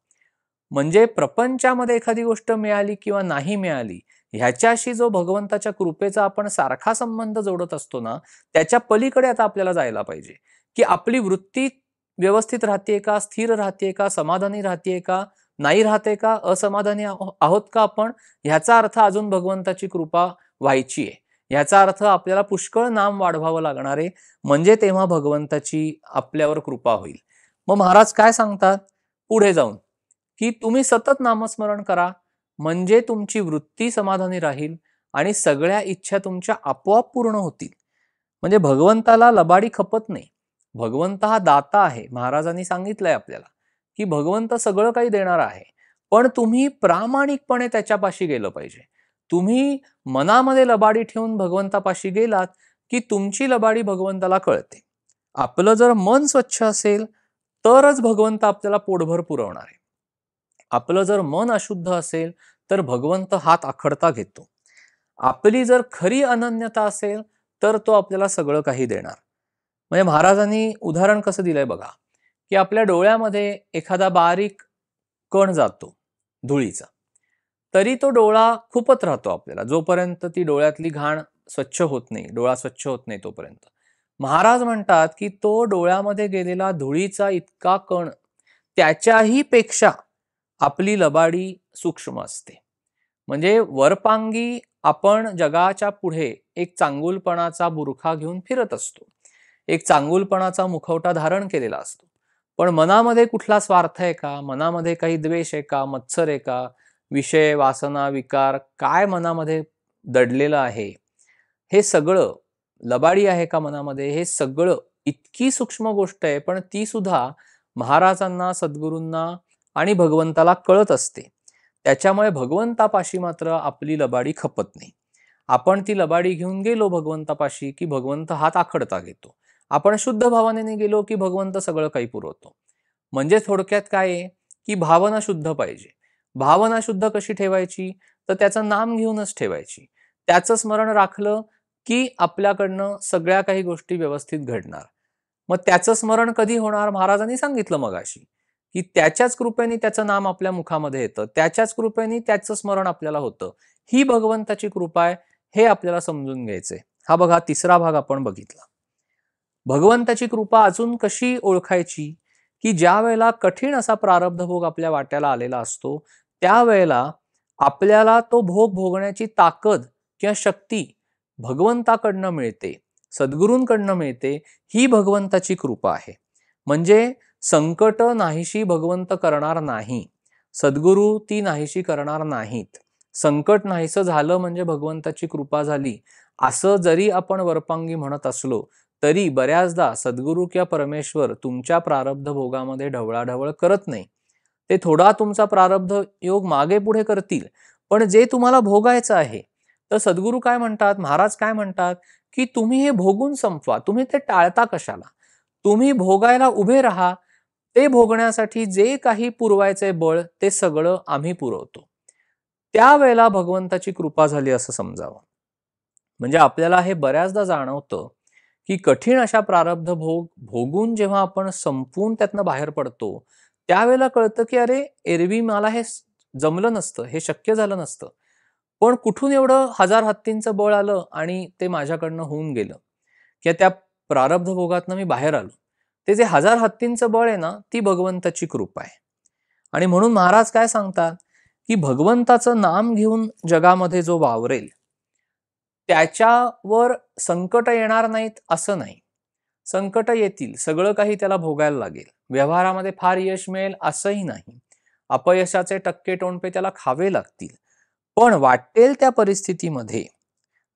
म्हणजे प्रपंचामध्ये एखादी गोष्ट मिळाली किंवा नाही मिळाली ह्याच्याशी जो भगवंताच्या कृपेचा आपण सारखा संबंध जोडत असतो ना, त्याच्या पलीकडे आता आपल्याला जायला पाहिजे की आपली वृत्ती व्यवस्थित राहतेय का, स्थिर राहतेय का, समाधानी राहतेय का, नाही राहते का, असमाधानी आहोत का आपण, ह्याचा अर्थ अजून भगवंताची कृपा व्हायची आहे. ह्याचा अर्थ आपल्याला पुष्कळ नाम वाढवावं लागणार आहे, म्हणजे तेव्हा भगवंताची आपल्यावर कृपा होईल. मग महाराज काय सांगतात पुढे जाऊन की तुम्ही सतत नामस्मरण करा, म्हणजे तुमची वृत्ती समाधानी राहील आणि सगळ्या इच्छा तुमच्या आपोआप पूर्ण होतील. म्हणजे भगवंताला लबाडी खपत नाही. भगवंत हा दाता आहे. महाराजांनी सांगितलंय आपल्याला की भगवंत सगळं काही देणार आहे, पण तुम्ही प्रामाणिकपणे त्याच्यापाशी गेलं पाहिजे. तुम्ही मनामध्ये लबाडी ठेवून भगवंतापाशी गेलात की तुमची लबाडी भगवंताला कळते. आपलं जर मन स्वच्छ असेल तरच भगवंत आपल्याला पोटभर पुरवणार आहे. आपलं जर मन अशुद्ध असेल तर भगवंत हात आखडता घेतो. आपली जर खरी अनन्यता असेल तर तो आपल्याला सगळं काही देणार. म्हणजे महाराजांनी उदाहरण कसं दिलंय बघा, की आपल्या डोळ्यामध्ये एखादा बारीक कण जातो धुळीचा, तरी तो डोळा खूपच राहतो आपल्याला, जोपर्यंत ती डोळ्यातली घाण स्वच्छ होत नाही, डोळा स्वच्छ होत नाही तोपर्यंत. महाराज म्हणतात की तो डोळ्यामध्ये गेलेला धुळीचा इतका कण, त्याच्याही पेक्षा आपली लबाडी सूक्ष्म असते. म्हणजे वरपांगी आपण जगाच्या पुढे एक चांगुलपणाचा बुरखा घेऊन फिरत असतो, एक चांगुलपणाचा मुखवटा धारण केलेला असतो, पण मनामध्ये कुठला स्वार्थ आहे का, मनामध्ये काही द्वेष आहे का, मत्सर आहे का, विषय वासना विकार काय मनामध्ये दडलेलं आहे, हे सगळं लबाडी आहे का मनामध्ये, हे सगळं इतकी सूक्ष्म गोष्ट आहे, पण ती सुद्धा महाराजांना, सद्गुरूंना आणि भगवंताला कळत असते. त्याच्यामुळे भगवंतापाशी मात्र आपली लबाडी खपत नाही. आपण ती लबाडी घेऊन गेलो भगवंतापाशी की भगवंत हात आखडता घेतो. आपण शुद्ध भावनेने गेलो की भगवंत सगळं काही पुरवतो. म्हणजे थोडक्यात काय आहे की भावना शुद्ध पाहिजे. भावना शुद्ध कशी ठेवायची, तर त्याचं नाम घेऊनच ठेवायची. त्याचं स्मरण राखलं की आपल्याकडनं सगळ्या काही गोष्टी व्यवस्थित घडणार. मग त्याचं स्मरण कधी होणार, महाराजांनी सांगितलं मगाशी, की त्याच्याच कृपेने त्याचं नाम आपल्या मुखामध्ये येतं, त्याच्याच कृपेने त्याचं स्मरण आपल्याला होतं. ही भगवंताची कृपा आहे, हे आपल्याला समजून घ्यायचंय. हा बघा तिसरा भाग आपण बघितला. भगवंताची कृपा अजून कशी ओळखायची, की ज्या वेळेला कठीण असा प्रारब्ध भोग आपल्या वाट्याला आलेला असतो, त्यावेळेला आपल्याला तो भोग भोगण्याची ताकद किंवा शक्ती भगवंताकडनं मिळते, सद्गुरूंकडनं मिळते. ही भगवंताची कृपा आहे. म्हणजे संकट नाहीशी भगवंत करणार नाही, सद्गुरू ती नाहीशी करणार नाहीत. संकट नाहीसं झालं म्हणजे भगवंताची कृपा झाली असं जरी आपण वरपांगी म्हणत असलो तरी बऱ्याचदा सद्गुरू किंवा परमेश्वर तुमच्या प्रारब्ध भोगामध्ये ढवळाढवळ करत नाही. ते थोडा तुमचा प्रारब्ध योग मागे पुढे करतील, पण जे तुम्हाला भोगायचं आहे, तर सद्गुरू काय म्हणतात, महाराज काय म्हणतात, की तुम्ही हे भोगून संपवा. तुम्ही ते टाळता कशाला, तुम्ही भोगायला उभे राहा. ते भोगण्यासाठी जे काही पुरवायचंय बळ ते सगळं आम्ही पुरवतो. त्यावेळेला भगवंताची कृपा झाली असं समजावं. म्हणजे आपल्याला हे बऱ्याचदा जाणवतं की कठीण अशा प्रारब्ध भोग भोगून जेव्हा आपण संपून त्यातनं बाहेर पडतो, त्यावेळेला कळतं की अरे एरवी मला हे जमलं नसतं, हे शक्य झालं नसतं, पण कुठून एवढं हजार हत्तींचं बळ आलं आणि ते माझ्याकडनं होऊन गेलं, किंवा त्या प्रारब्ध भोगातनं मी बाहेर आलो. ते जे हजार हत्तींचं बळ आहे ना, ती भगवंताची कृपा आहे. आणि म्हणून महाराज काय सांगतात, की भगवंताचं नाम घेऊन जगामध्ये जो वावरेल त्याच्यावर संकट येणार नाहीत असं नाही. संकट येतील, सगळं काही त्याला भोगायला लागेल, व्यवहारामध्ये फार यश मिळेल असंही नाही, अपयशाचे टक्के टोणपे त्याला खावे लागतील. पण वाटेल त्या परिस्थितीमध्ये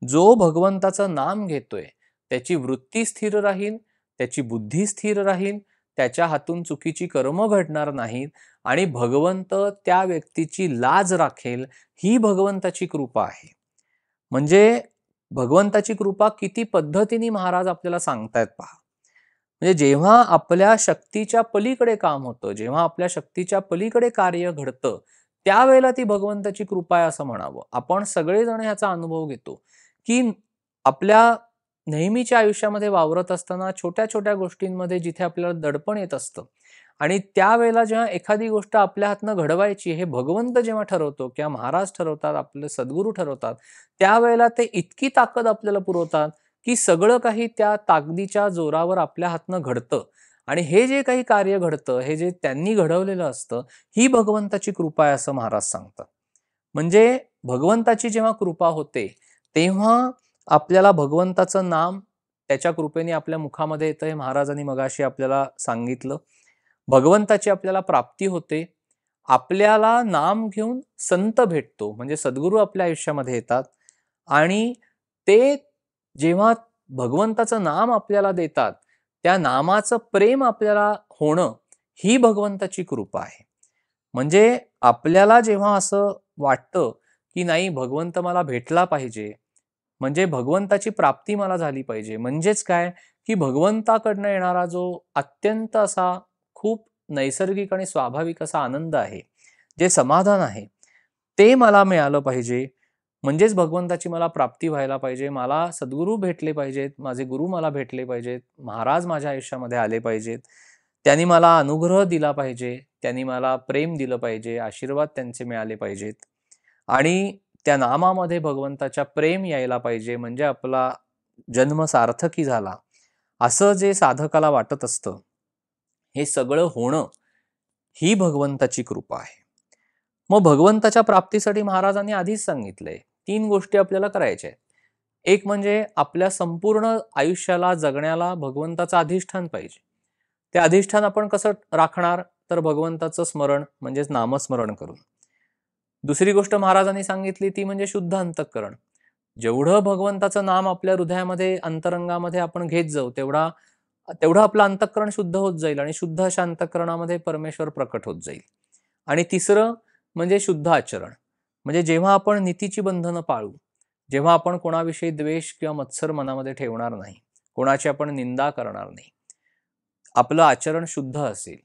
जो भगवंताचं नाम घेतोय त्याची वृत्ती स्थिर राहील, त्याची बुद्धी स्थिर राहील, त्याच्या हातून चुकीची कर्म घडणार नाहीत आणि भगवंत त्या व्यक्तीची लाज राखेल. ही भगवंताची कृपा आहे. म्हणजे भगवंताची कृपा किती पद्धतीने महाराज आपल्याला सांगतायत पहा. म्हणजे जेव्हा आपल्या शक्तीच्या पलीकडे काम होतं, जेव्हा आपल्या शक्तीच्या पलीकडे कार्य घडतं, त्यावेळेला ती भगवंताची कृपा आहे असं म्हणावं. आपण सगळेजण ह्याचा अनुभव घेतो की आपल्या नेहमीच्या आयुष्यामध्ये वावरत असताना छोट्या छोट्या गोष्टींमध्ये जिथे आपल्याला दडपण येत असतं आणि त्यावेळेला जेव्हा एखादी गोष्ट आपल्या हातनं घडवायची हे भगवंत जेव्हा ठरवतो किंवा महाराज ठरवतात, आपले सद्गुरू ठरवतात, त्यावेळेला ते इतकी ताकद आपल्याला पुरवतात की सगळं काही त्या ताकदीच्या जोरावर आपल्या हातनं घडतं. आणि हे जे काही कार्य घडतं, हे जे त्यांनी घडवलेलं असतं, ही भगवंताची कृपा आहे असं महाराज सांगतात. म्हणजे भगवंताची जेव्हा कृपा होते तेव्हा आपल्याला भगवंताचं नाम त्याच्या कृपेने आपल्या मुखामध्ये येतं, हे महाराजांनी मगाशी आपल्याला सांगितलं. भगवंताची आपल्याला प्राप्ती होते. आपल्याला नाम घेऊन संत भेटतो, म्हणजे सद्गुरू आपल्या आयुष्यामध्ये येतात आणि ते जेव्हा भगवंताचं नाम आपल्याला देतात, त्या नामाचं प्रेम आपल्याला होणं, ही भगवंताची कृपा आहे. म्हणजे आपल्याला जेव्हा असं वाटतं की नाही, भगवंत मला भेटला पाहिजे, म्हणजे भगवंताची प्राप्ती मला झाली पाहिजे, म्हणजेच काय की भगवंताकडनं येणारा जो अत्यंत असा खूप नैसर्गिक आणि स्वाभाविक असा आनंद आहे, जे समाधान आहे, ते मला मिळालं पाहिजे. म्हणजेच भगवंताची मला प्राप्ती व्हायला पाहिजे, मला सद्गुरू भेटले पाहिजेत, माझे गुरु मला भेटले पाहिजेत, महाराज माझ्या आयुष्यामध्ये आले पाहिजेत, त्यांनी मला अनुग्रह दिला पाहिजे, त्यांनी मला प्रेम दिलं पाहिजे, आशीर्वाद त्यांचे मिळाले पाहिजेत आणि त्या नामामध्ये भगवंताच्या प्रेम यायला पाहिजे, म्हणजे आपला जन्म सार्थकी झाला, असं जे साधकाला वाटत असतं, हे सगळं होणं ही भगवंताची कृपा आहे. मग भगवंताच्या प्राप्तीसाठी महाराजांनी आधीच सांगितलंय 3 गोष्टी आपल्याला करायच्या आहेत. एक म्हणजे आपल्या संपूर्ण आयुष्याला जगण्याला भगवंताचं अधिष्ठान पाहिजे. ते अधिष्ठान आपण कसं राखणार, तर भगवंताचं स्मरण म्हणजेच नामस्मरण करून. दुसरी गोष्ट महाराजांनी सांगितली ती म्हणजे शुद्ध अंतःकरण. जेवढं भगवंताचं नाम आपल्या हृदयामध्ये अंतरंगामध्ये आपण घेत जाऊ, तेवढं आपलं अंतःकरण शुद्ध होत जाईल आणि शुद्ध अशा अंतःकरणामध्ये परमेश्वर प्रकट होत जाईल. आणि तिसरं म्हणजे शुद्ध आचरण. म्हणजे जेव्हा आपण नीतीची बंधनं पाळू, जेव्हा आपण कोणाविषयी द्वेष किंवा मत्सर मनामध्ये ठेवणार नाही, कोणाची आपण निंदा करणार नाही, आपलं आचरण शुद्ध असेल,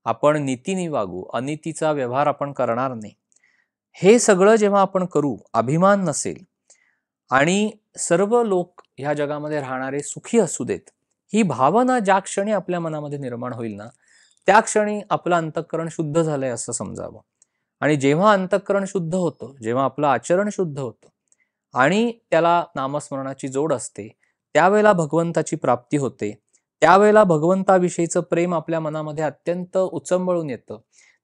आपण नीतीने वागू, अनितीचा व्यवहार आपण करणार नाही, हे सगळं जेव्हा आपण करू, अभिमान नसेल आणि सर्व लोक ह्या जगामध्ये राहणारे सुखी असू देत, ही भावना ज्या क्षणी आपल्या मनामध्ये निर्माण होईल ना, त्या क्षणी आपलं अंतःकरण शुद्ध झालंय असं समजावं. आणि जेव्हा अंतःकरण शुद्ध होतं, जेव्हा आपलं आचरण शुद्ध होतं आणि त्याला नामस्मरणाची जोड असते, त्यावेळेला भगवंताची प्राप्ती होते. त्यावेळेला भगवंताविषयीचं प्रेम आपल्या मनामध्ये अत्यंत उचंबळून येतं.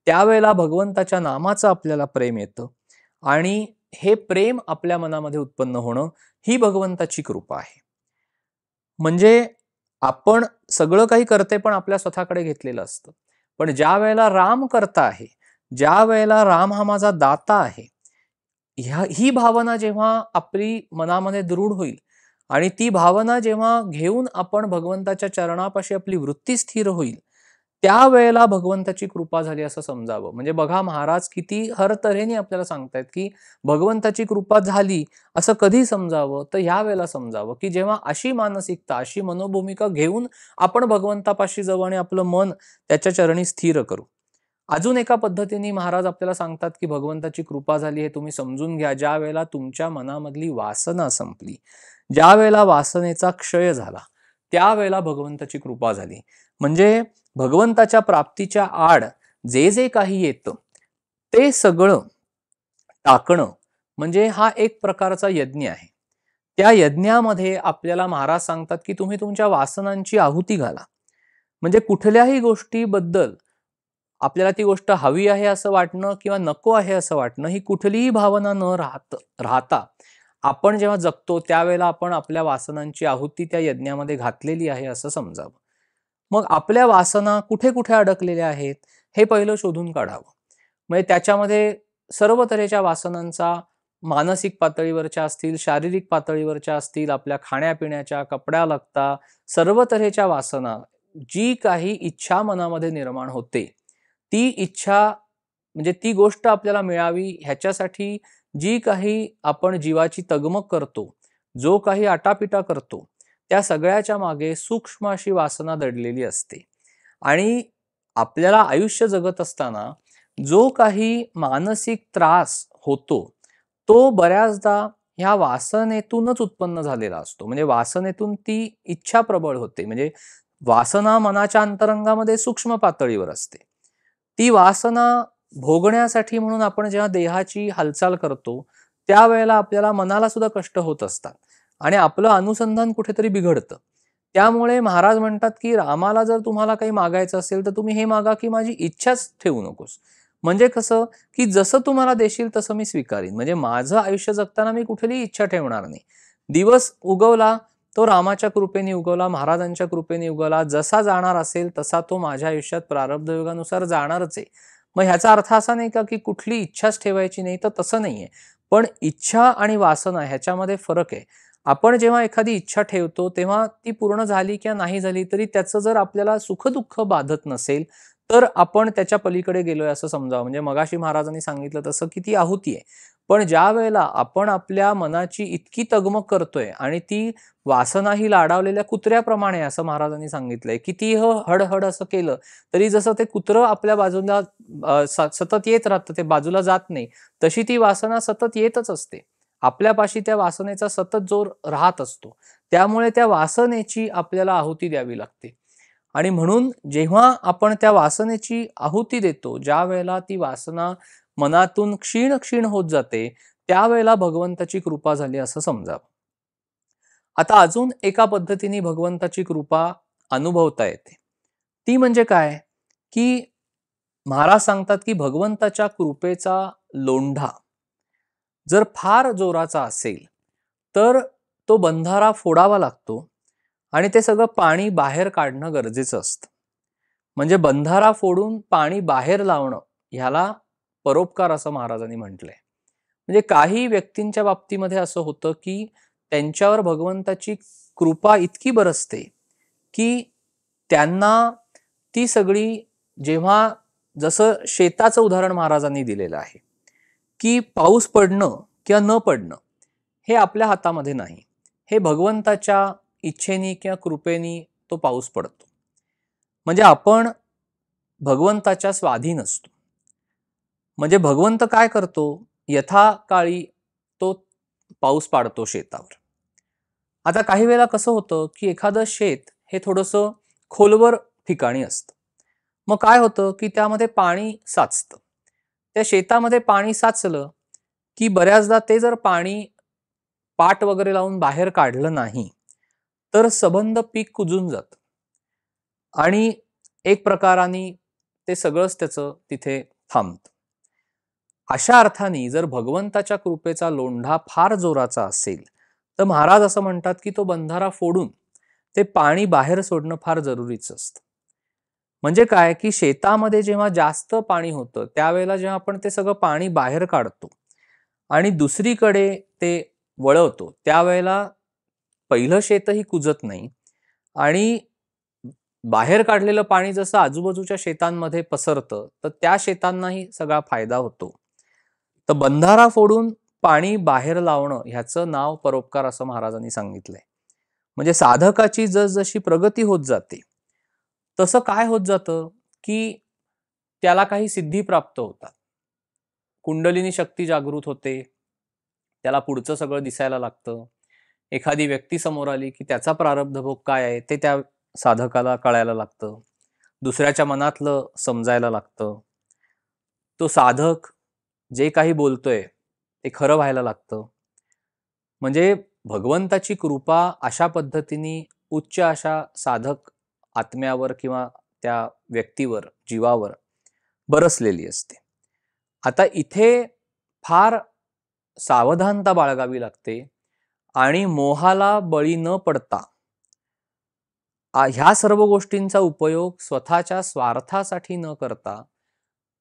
त्यावेळेला भगवंताच्या नामाचं आपल्याला प्रेम येतं आणि हे प्रेम आपल्या मनामध्ये उत्पन्न होणं ही भगवंताची कृपा आहे. म्हणजे आपण सगळं काही करते पण आपल्या स्वतःकडे घेतलेलं असतं. पण ज्या वेळेला राम करता आहे, ज्या वेळेला राम हा माझा दाता आहे, ही भावना जेव्हा आपली मनामध्ये दृढ होईल आणि ती भावना जेव्हा घेऊन आपण भगवंताच्या चरणापाशी आपली वृत्ती स्थिर होईल, त्यावेळेला भगवंताची कृपा झाली असं समजावं. म्हणजे बघा, महाराज किती हर तऱ्हेने आपल्याला सांगतायत की भगवंताची कृपा झाली असं कधी समजावं, तर ह्या वेळेला समजावं की जेव्हा अशी मानसिकता, अशी मनोभूमिका घेऊन आपण भगवंतापाशी जाऊ आणि आपलं मन त्याच्या चरणी स्थिर करू. अजून एका पद्धतीने महाराज आपल्याला सांगतात की भगवंताची कृपा झाली हे तुम्ही समजून घ्या, ज्या वेळेला तुमच्या मनामधली वासना संपली, ज्या वेळेला वासनेचा क्षय झाला, त्यावेळेला भगवंताची कृपा झाली. म्हणजे भगवंताच्या प्राप्तीच्या आड जे जे काही येतं ते सगळं टाकणं म्हणजे हा एक प्रकारचा यज्ञ आहे. त्या यज्ञामध्ये आपल्याला महाराज सांगतात की तुम्ही तुमच्या वासनांची आहुती घाला. म्हणजे कुठल्याही गोष्टीबद्दल आपल्याला ती गोष्ट हवी आहे असं वाटणं किंवा नको आहे असं वाटणं, ही कुठलीही भावना न राहता आपण जेव्हा जगतो त्यावेळेला आपण आपल्या वासनांची आहुती त्या यज्ञामध्ये घातलेली आहे असं समजावं. मग आपल्या वासना कुठे कुठे अडकलेल्या आहेत हे पहिलं शोधून काढावं. म्हणजे त्याच्यामध्ये सर्व तऱ्हेच्या वासनांचा, मानसिक पातळीवरच्या असतील, शारीरिक पातळीवरच्या असतील, आपल्या खाण्यापिण्याच्या, कपड्यालत्ता, सर्व तऱ्हेच्या वासना, जी काही इच्छा मनामध्ये निर्माण होते, ती इच्छा म्हणजे ती गोष्ट आपल्याला मिळावी ह्याच्यासाठी जी काही आपण जीवाची तगमग करतो, जो काही आटापिटा करतो, त्या सगळ्याच्या मागे सूक्ष्म अशी वासना दडलेली असते. आणि आपल्याला आयुष्य जगत असताना जो काही मानसिक त्रास होतो, तो बऱ्याचदा ह्या वासनेतूनच उत्पन्न झालेला असतो. म्हणजे वासनेतून ती इच्छा प्रबळ होते. म्हणजे वासना मनाच्या अंतरंगामध्ये सूक्ष्म पातळीवर असते. ती वासना भोगण्यासाठी म्हणून आपण जेव्हा देहाची हालचाल करतो, त्यावेळेला आपल्याला मनाला सुद्धा कष्ट होत असतात आणि आपलं अनुसंधान कुठेतरी बिघडतं. त्यामुळे महाराज म्हणतात की रामाला जर तुम्हाला काही मागायचं असेल तर तुम्ही हे मागा की माझी इच्छाच ठेवू नकोस. म्हणजे कसं की जसं तुम्हाला देशील तसं मी स्वीकारीन. म्हणजे माझं आयुष्य जगताना मी कुठलीही इच्छा ठेवणार नाही. दिवस उगवला तो रामाच्या कृपेने उगवला, महाराजांच्या कृपेने उगवला. जसा जाणार असेल तसा तो माझ्या आयुष्यात प्रारब्ध योगानुसार जाणारच आहे. मग ह्याचा अर्थ असा नाही का की कुठली इच्छाच ठेवायची नाही, तर तसं नाहीये. पण इच्छा आणि वासना ह्याच्यामध्ये फरक आहे. आपण जेव्हा एखादी इच्छा ठेवतो तेव्हा ती पूर्ण झाली किंवा नाही झाली तरी त्याचं जर आपल्याला सुखदुःख बाधत नसेल, तर आपण त्याच्या पलीकडे गेलोय असं समजावं. म्हणजे मगाशी महाराजांनी सांगितलं तसं की ती आहुती आहे. पण ज्या वेळेला आपण आपल्या मनाची इतकी तगमग करतोय आणि ती वासना ही लाडावलेल्या कुत्र्याप्रमाणे असं महाराजांनी सांगितलंय, किती हड असं केलं तरी जसं ते कुत्रं आपल्या बाजूला सतत येत राहतं, ते बाजूला जात नाही, तशी ती वासना सतत येतच असते. आपल्यापाशी त्या वासनेचा सतत जोर राहत असतो. त्यामुळे त्या वासनेची आपल्याला आहुती द्यावी लागते. आणि म्हणून जेव्हा आपण त्या वासनेची आहुती देतो, ज्या वेळेला ती वासना मनातून क्षीण क्षीण होत जाते, त्यावेळेला भगवंताची कृपा झाली असं समजावं. आता अजून एका पद्धतीने भगवंताची कृपा अनुभवता येते. ती म्हणजे काय, की महाराज सांगतात की भगवंताच्या कृपेचा लोंढा जर फार जोराचा असेल, तर तो बंधारा फोडावा लागतो आणि ते सगळं पाणी बाहेर काढणं गरजेचं असतं. म्हणजे बंधारा फोडून पाणी बाहेर लावणं ह्याला परोपकार असं महाराजांनी म्हटलंय. म्हणजे काही व्यक्तींच्या बाबतीमध्ये असं होतं की त्यांच्यावर भगवंताची कृपा इतकी बरसते की त्यांना ती सगळी, जेव्हा जसं शेताचं उदाहरण महाराजांनी दिलेलं आहे की पाऊस पडणं किंवा न पडणं हे आपल्या हातामध्ये नाही, हे भगवंताच्या इच्छेनी किंवा कृपेनी तो पाऊस पडतो. म्हणजे आपण भगवंताच्या स्वाधीन असतो. म्हणजे भगवंत काय करतो, यथाकाळी तो पाऊस पाडतो शेतावर. आता काही वेळेला कसं होतं की एखादं शेत हे थोडंसं खोलवर ठिकाणी असतं. मग काय होतं की त्यामध्ये पाणी साचतं. त्या शेतामध्ये पाणी साचलं की बऱ्याचदा ते जर पाणी पाट वगैरे लावून बाहेर काढलं नाही, तर सबंध पीक कुजून जातं आणि एक प्रकाराने ते सगळंच त्याचं तिथे थांबतं. अशा अर्थाने जर भगवंताच्या कृपेचा लोंढा फार जोराचा असेल, तर महाराज असं म्हणतात की तो बंधारा फोडून ते पाणी बाहेर सोडणं फार जरुरीचं असतं. म्हणजे काय की शेतामध्ये जेव्हा जास्त पाणी होतं, त्यावेळेला जेव्हा आपण ते सगळं पाणी बाहेर काढतो आणि दुसरीकडे ते वळवतो, त्यावेळेला पहिलं शेतही कुजत नाही आणि बाहेर काढलेलं पाणी जसं आजूबाजूच्या शेतांमध्ये पसरतं, तर त्या शेतांनाही सगळा फायदा होतो. तर बंधारा फोडून पाणी बाहेर लावणं ह्याचं नाव परोपकार असं महाराजांनी सांगितलंय. म्हणजे साधकाची जसजशी प्रगती होत जाते, तसं काय होत जातं की त्याला काही सिद्धी प्राप्त होतात. कुंडलिनी शक्ती जागृत होते, त्याला पुढचं सगळं दिसायला लागतं. एखादी व्यक्ती समोर आली की त्याचा प्रारब्ध भोग काय आहे ते त्या साधकाला कळायला लागतं. दुसऱ्याच्या मनातलं समजायला लागतं. तो साधक जे काही बोलतोय ते खरं व्हायला लागतं. म्हणजे भगवंताची कृपा अशा पद्धतीने उच्च अशा साधक आत्म्यावर किंवा त्या व्यक्तीवर, जीवावर बरसलेली असते. आता इथे फार सावधानता बाळगावी लागते आणि मोहाला बळी न पडता ह्या सर्व गोष्टींचा उपयोग स्वतःच्या स्वार्थासाठी न करता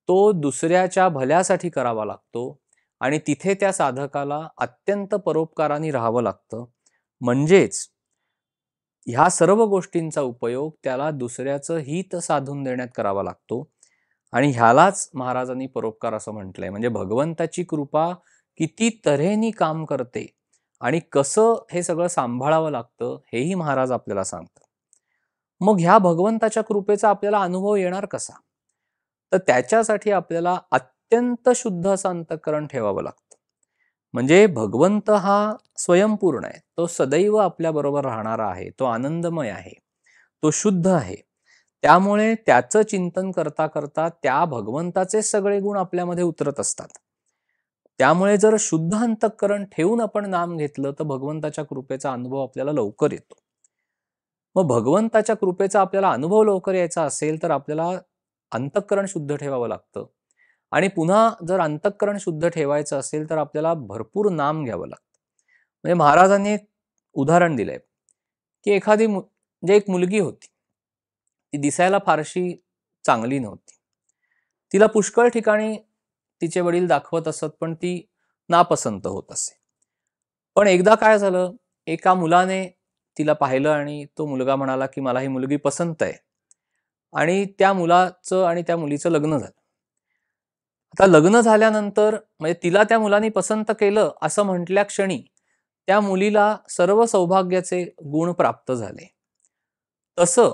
तो दुसऱ्याच्या भल्यासाठी करावा लागतो आणि तिथे त्या साधकाला अत्यंत परोपकाराने राहावं लागतं. म्हणजेच ह्या सर्व गोष्टींचा उपयोग त्याला दुसऱ्याचं हित साधून देण्यात करावा लागतो आणि ह्यालाच महाराजांनी परोपकार असं म्हटलंय. म्हणजे भगवंताची कृपा किती तऱ्हेनी काम करते आणि कसं हे सगळं सांभाळावं लागतं हेही महाराज आपल्याला सांगतात. मग ह्या भगवंताच्या कृपेचा आपल्याला अनुभव येणार कसा? तर त्याच्यासाठी आपल्याला अत्यंत शुद्ध असं अंतःकरण ठेवावं लागतं. म्हणजे भगवंत हा स्वयंपूर्ण आहे, तो सदैव आपल्या बरोबर राहणारा आहे, तो आनंदमय आहे, तो शुद्ध आहे. त्यामुळे त्याचं चिंतन करता करता त्या भगवंताचे सगळे गुण आपल्यामध्ये उतरत असतात. त्यामुळे जर शुद्ध अंतःकरण ठेवून आपण नाम घेतलं तर भगवंताच्या कृपेचा अनुभव आपल्याला लवकर येतो. मग भगवंताच्या कृपेचा आपल्याला अनुभव लवकर यायचा असेल तर आपल्याला अंतःकरण शुद्ध ठेवावं लागतं आणि पुन्हा जर अंतःकरण शुद्ध ठेवायचं असेल तर आपल्याला भरपूर नाम घ्यावं लागतं. म्हणजे महाराजांनी एक उदाहरण दिलंय की म्हणजे एक मुलगी होती, ती दिसायला फारशी चांगली नव्हती. तिला पुष्कळ ठिकाणी तिचे वडील दाखवत असत, पण ती नापसंत होत असे. पण एकदा काय झालं, एका मुलाने तिला पाहिलं आणि तो मुलगा म्हणाला की मला ही मुलगी पसंत आहे आणि त्या मुलाचं आणि त्या मुलीचं लग्न झालं. आता लग्न झाल्यानंतर म्हणजे तिला त्या मुलाने पसंत केलं असं म्हटल्या क्षणी त्या मुलीला सर्व सौभाग्याचे गुण प्राप्त झाले. तसं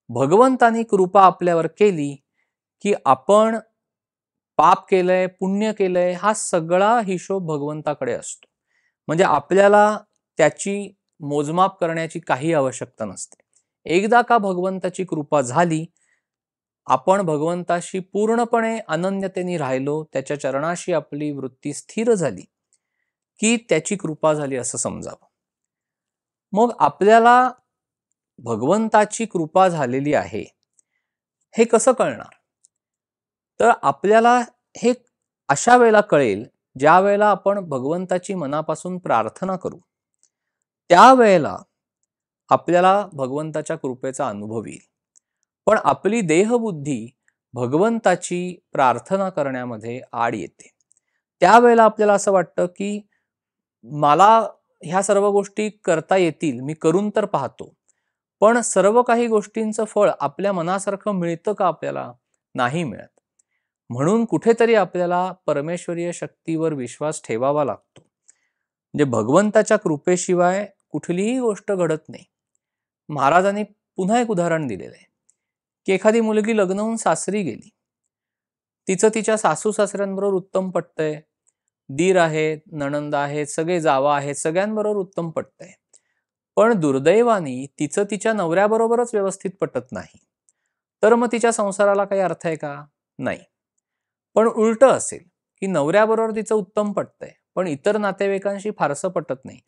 भगवंतानी कृपा आपल्यावर केली की आपण पाप केलंय, पुण्य केलंय, हा सगळा हिशोब भगवंताकडे असतो. म्हणजे आपल्याला त्याची मोजमाप करण्याची काही आवश्यकता नसते. एकदा का भगवंताची कृपा झाली, आपण भगवंताशी पूर्णपणे अनन्यतेने राहिलो, त्याच्या चरणाशी आपली वृत्ती स्थिर झाली की त्याची कृपा झाली असं समजावं. मग आपल्याला भगवंताची कृपा झालेली आहे हे कसं कळणार? तर आपल्याला हे अशा वेळेला कळेल ज्या वेळेला आपण भगवंताची मनापासून प्रार्थना करू. त्यावेळेला आपल्याला भगवंताच्या कृपेचा अनुभव येईल. पण आपली देहबुद्धी भगवंताची प्रार्थना करण्यामध्ये आड येते. त्यावेळेला आपल्याला असं वाटतं की मला ह्या सर्व गोष्टी करता येतील, मी करून तर पाहतो, पण सर्व काही गोष्टींचं फळ आपल्या मनासारखं मिळतं का आपल्याला? नाही मिळत. म्हणून कुठेतरी आपल्याला परमेश्वरीय शक्तीवर विश्वास ठेवावा लागतो. म्हणजे भगवंताच्या कृपेशिवाय कुठलीही गोष्ट घडत नाही. महाराजांनी पुन्हा एक उदाहरण दिलेलं आहे की एखादी मुलगी लग्न होऊन सासरी गेली, तिचं तिच्या सासू सासऱ्यांबरोबर उत्तम पटतंय, दीर आहेत, नणंद आहेत, सगळे जावा आहेत, सगळ्यांबरोबर उत्तम पटतंय. पण दुर्दैवाने तिचं तिच्या नवऱ्याबरोबरच व्यवस्थित पटत नाही. तर मग तिच्या संसाराला काही अर्थ आहे का? नाही. पण उलटं असेल की नवऱ्याबरोबर तिचं उत्तम पटतंय, पण इतर नातेवाईकांशी फारसं पटत नाही,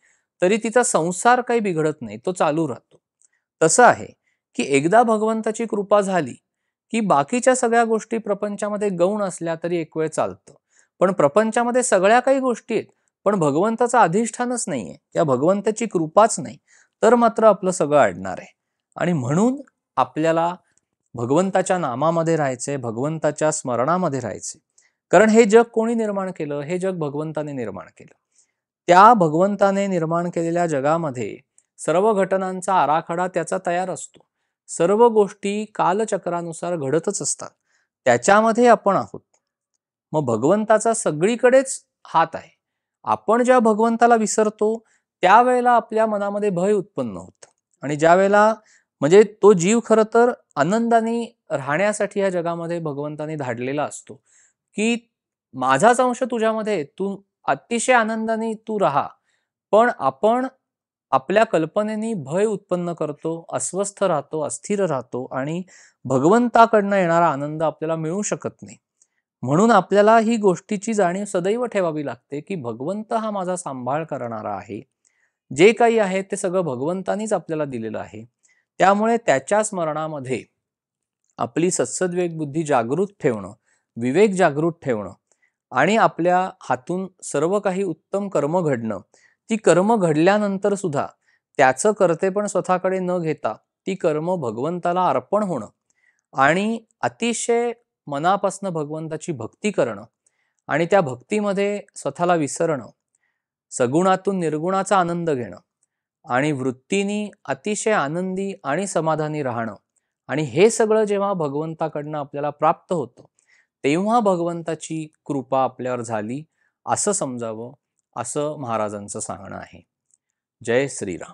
तरी तिचा संसार काही बिघडत नाही, तो चालू राहतो. तसं आहे की एकदा भगवंताची कृपा झाली की बाकीच्या सगळ्या गोष्टी प्रपंचामध्ये गौण असल्या तरी एक वेळ चालतं. पण प्रपंचामध्ये सगळ्या काही गोष्टी आहेत, पण भगवंताचं अधिष्ठानच नाहीये, त्या भगवंताची कृपाच नाही, तर मात्र आपलं सगळं अडणार आहे. आणि म्हणून आपल्याला भगवंताच्या नामामध्ये राहायचंय, भगवंताच्या स्मरणामध्ये राहायचंय. कारण हे जग कोणी निर्माण केलं? हे जग भगवंताने निर्माण केलं. त्या भगवंताने निर्माण केलेल्या जगामध्ये सर्व घटनांचा आराखडा त्याचा तयार असतो. सर्व गोष्टी कालचक्रानुसार घडतच असतात. त्याच्यामध्ये आपण आहोत. मग भगवंताचा सगळीकडेच हात आहे. आपण ज्या भगवंताला विसरतो त्यावेळेला आपल्या मनामध्ये भय उत्पन्न होतं. आणि ज्या वेळेला म्हणजे तो जीव खरं तर आनंदाने राहण्यासाठी या जगामध्ये भगवंताने धाडलेला असतो की माझाच अंश तुझ्यामध्ये, तू अतिशय आनंदाने तू राहा. पण आपण आपल्या कल्पनेने भय उत्पन्न करतो, अस्वस्थ राहतो, अस्थिर राहतो आणि भगवंताकडनं येणारा आनंद आपल्याला मिळू शकत नाही. म्हणून आपल्याला ही गोष्टीची जाणीव सदैव ठेवावी लागते की भगवंत हा माझा सांभाळ करणारा आहे. जे काही आहे ते सगळं भगवंतानीच आपल्याला दिलेलं आहे. त्यामुळे त्याच्या स्मरणामध्ये आपली सत्सद्विवेक बुद्धी जागृत ठेवणं, विवेक जागृत ठेवणं आणि आपल्या हातून सर्व काही उत्तम कर्म घडणं, ती कर्म घडल्यानंतर सुद्धा त्याचं कर्तेपण स्वतःकडे न घेता ती कर्म भगवंताला अर्पण होणं आणि अतिशय मनापासून भगवंताची भक्ती करणं आणि त्या भक्तीमध्ये स्वतःला विसरणं, सगुणातून निर्गुणाचा आनंद घेणं आणि वृत्तीनी अतिशय आनंदी आणि समाधानी राहणं. आणि हे सगळं जेव्हा भगवंताकडनं आपल्याला प्राप्त होतं, तेव्हा भगवंताची कृपा आपल्यावर झाली असं समजावं, असं महाराजांचं सांगणं आहे. जय श्रीराम.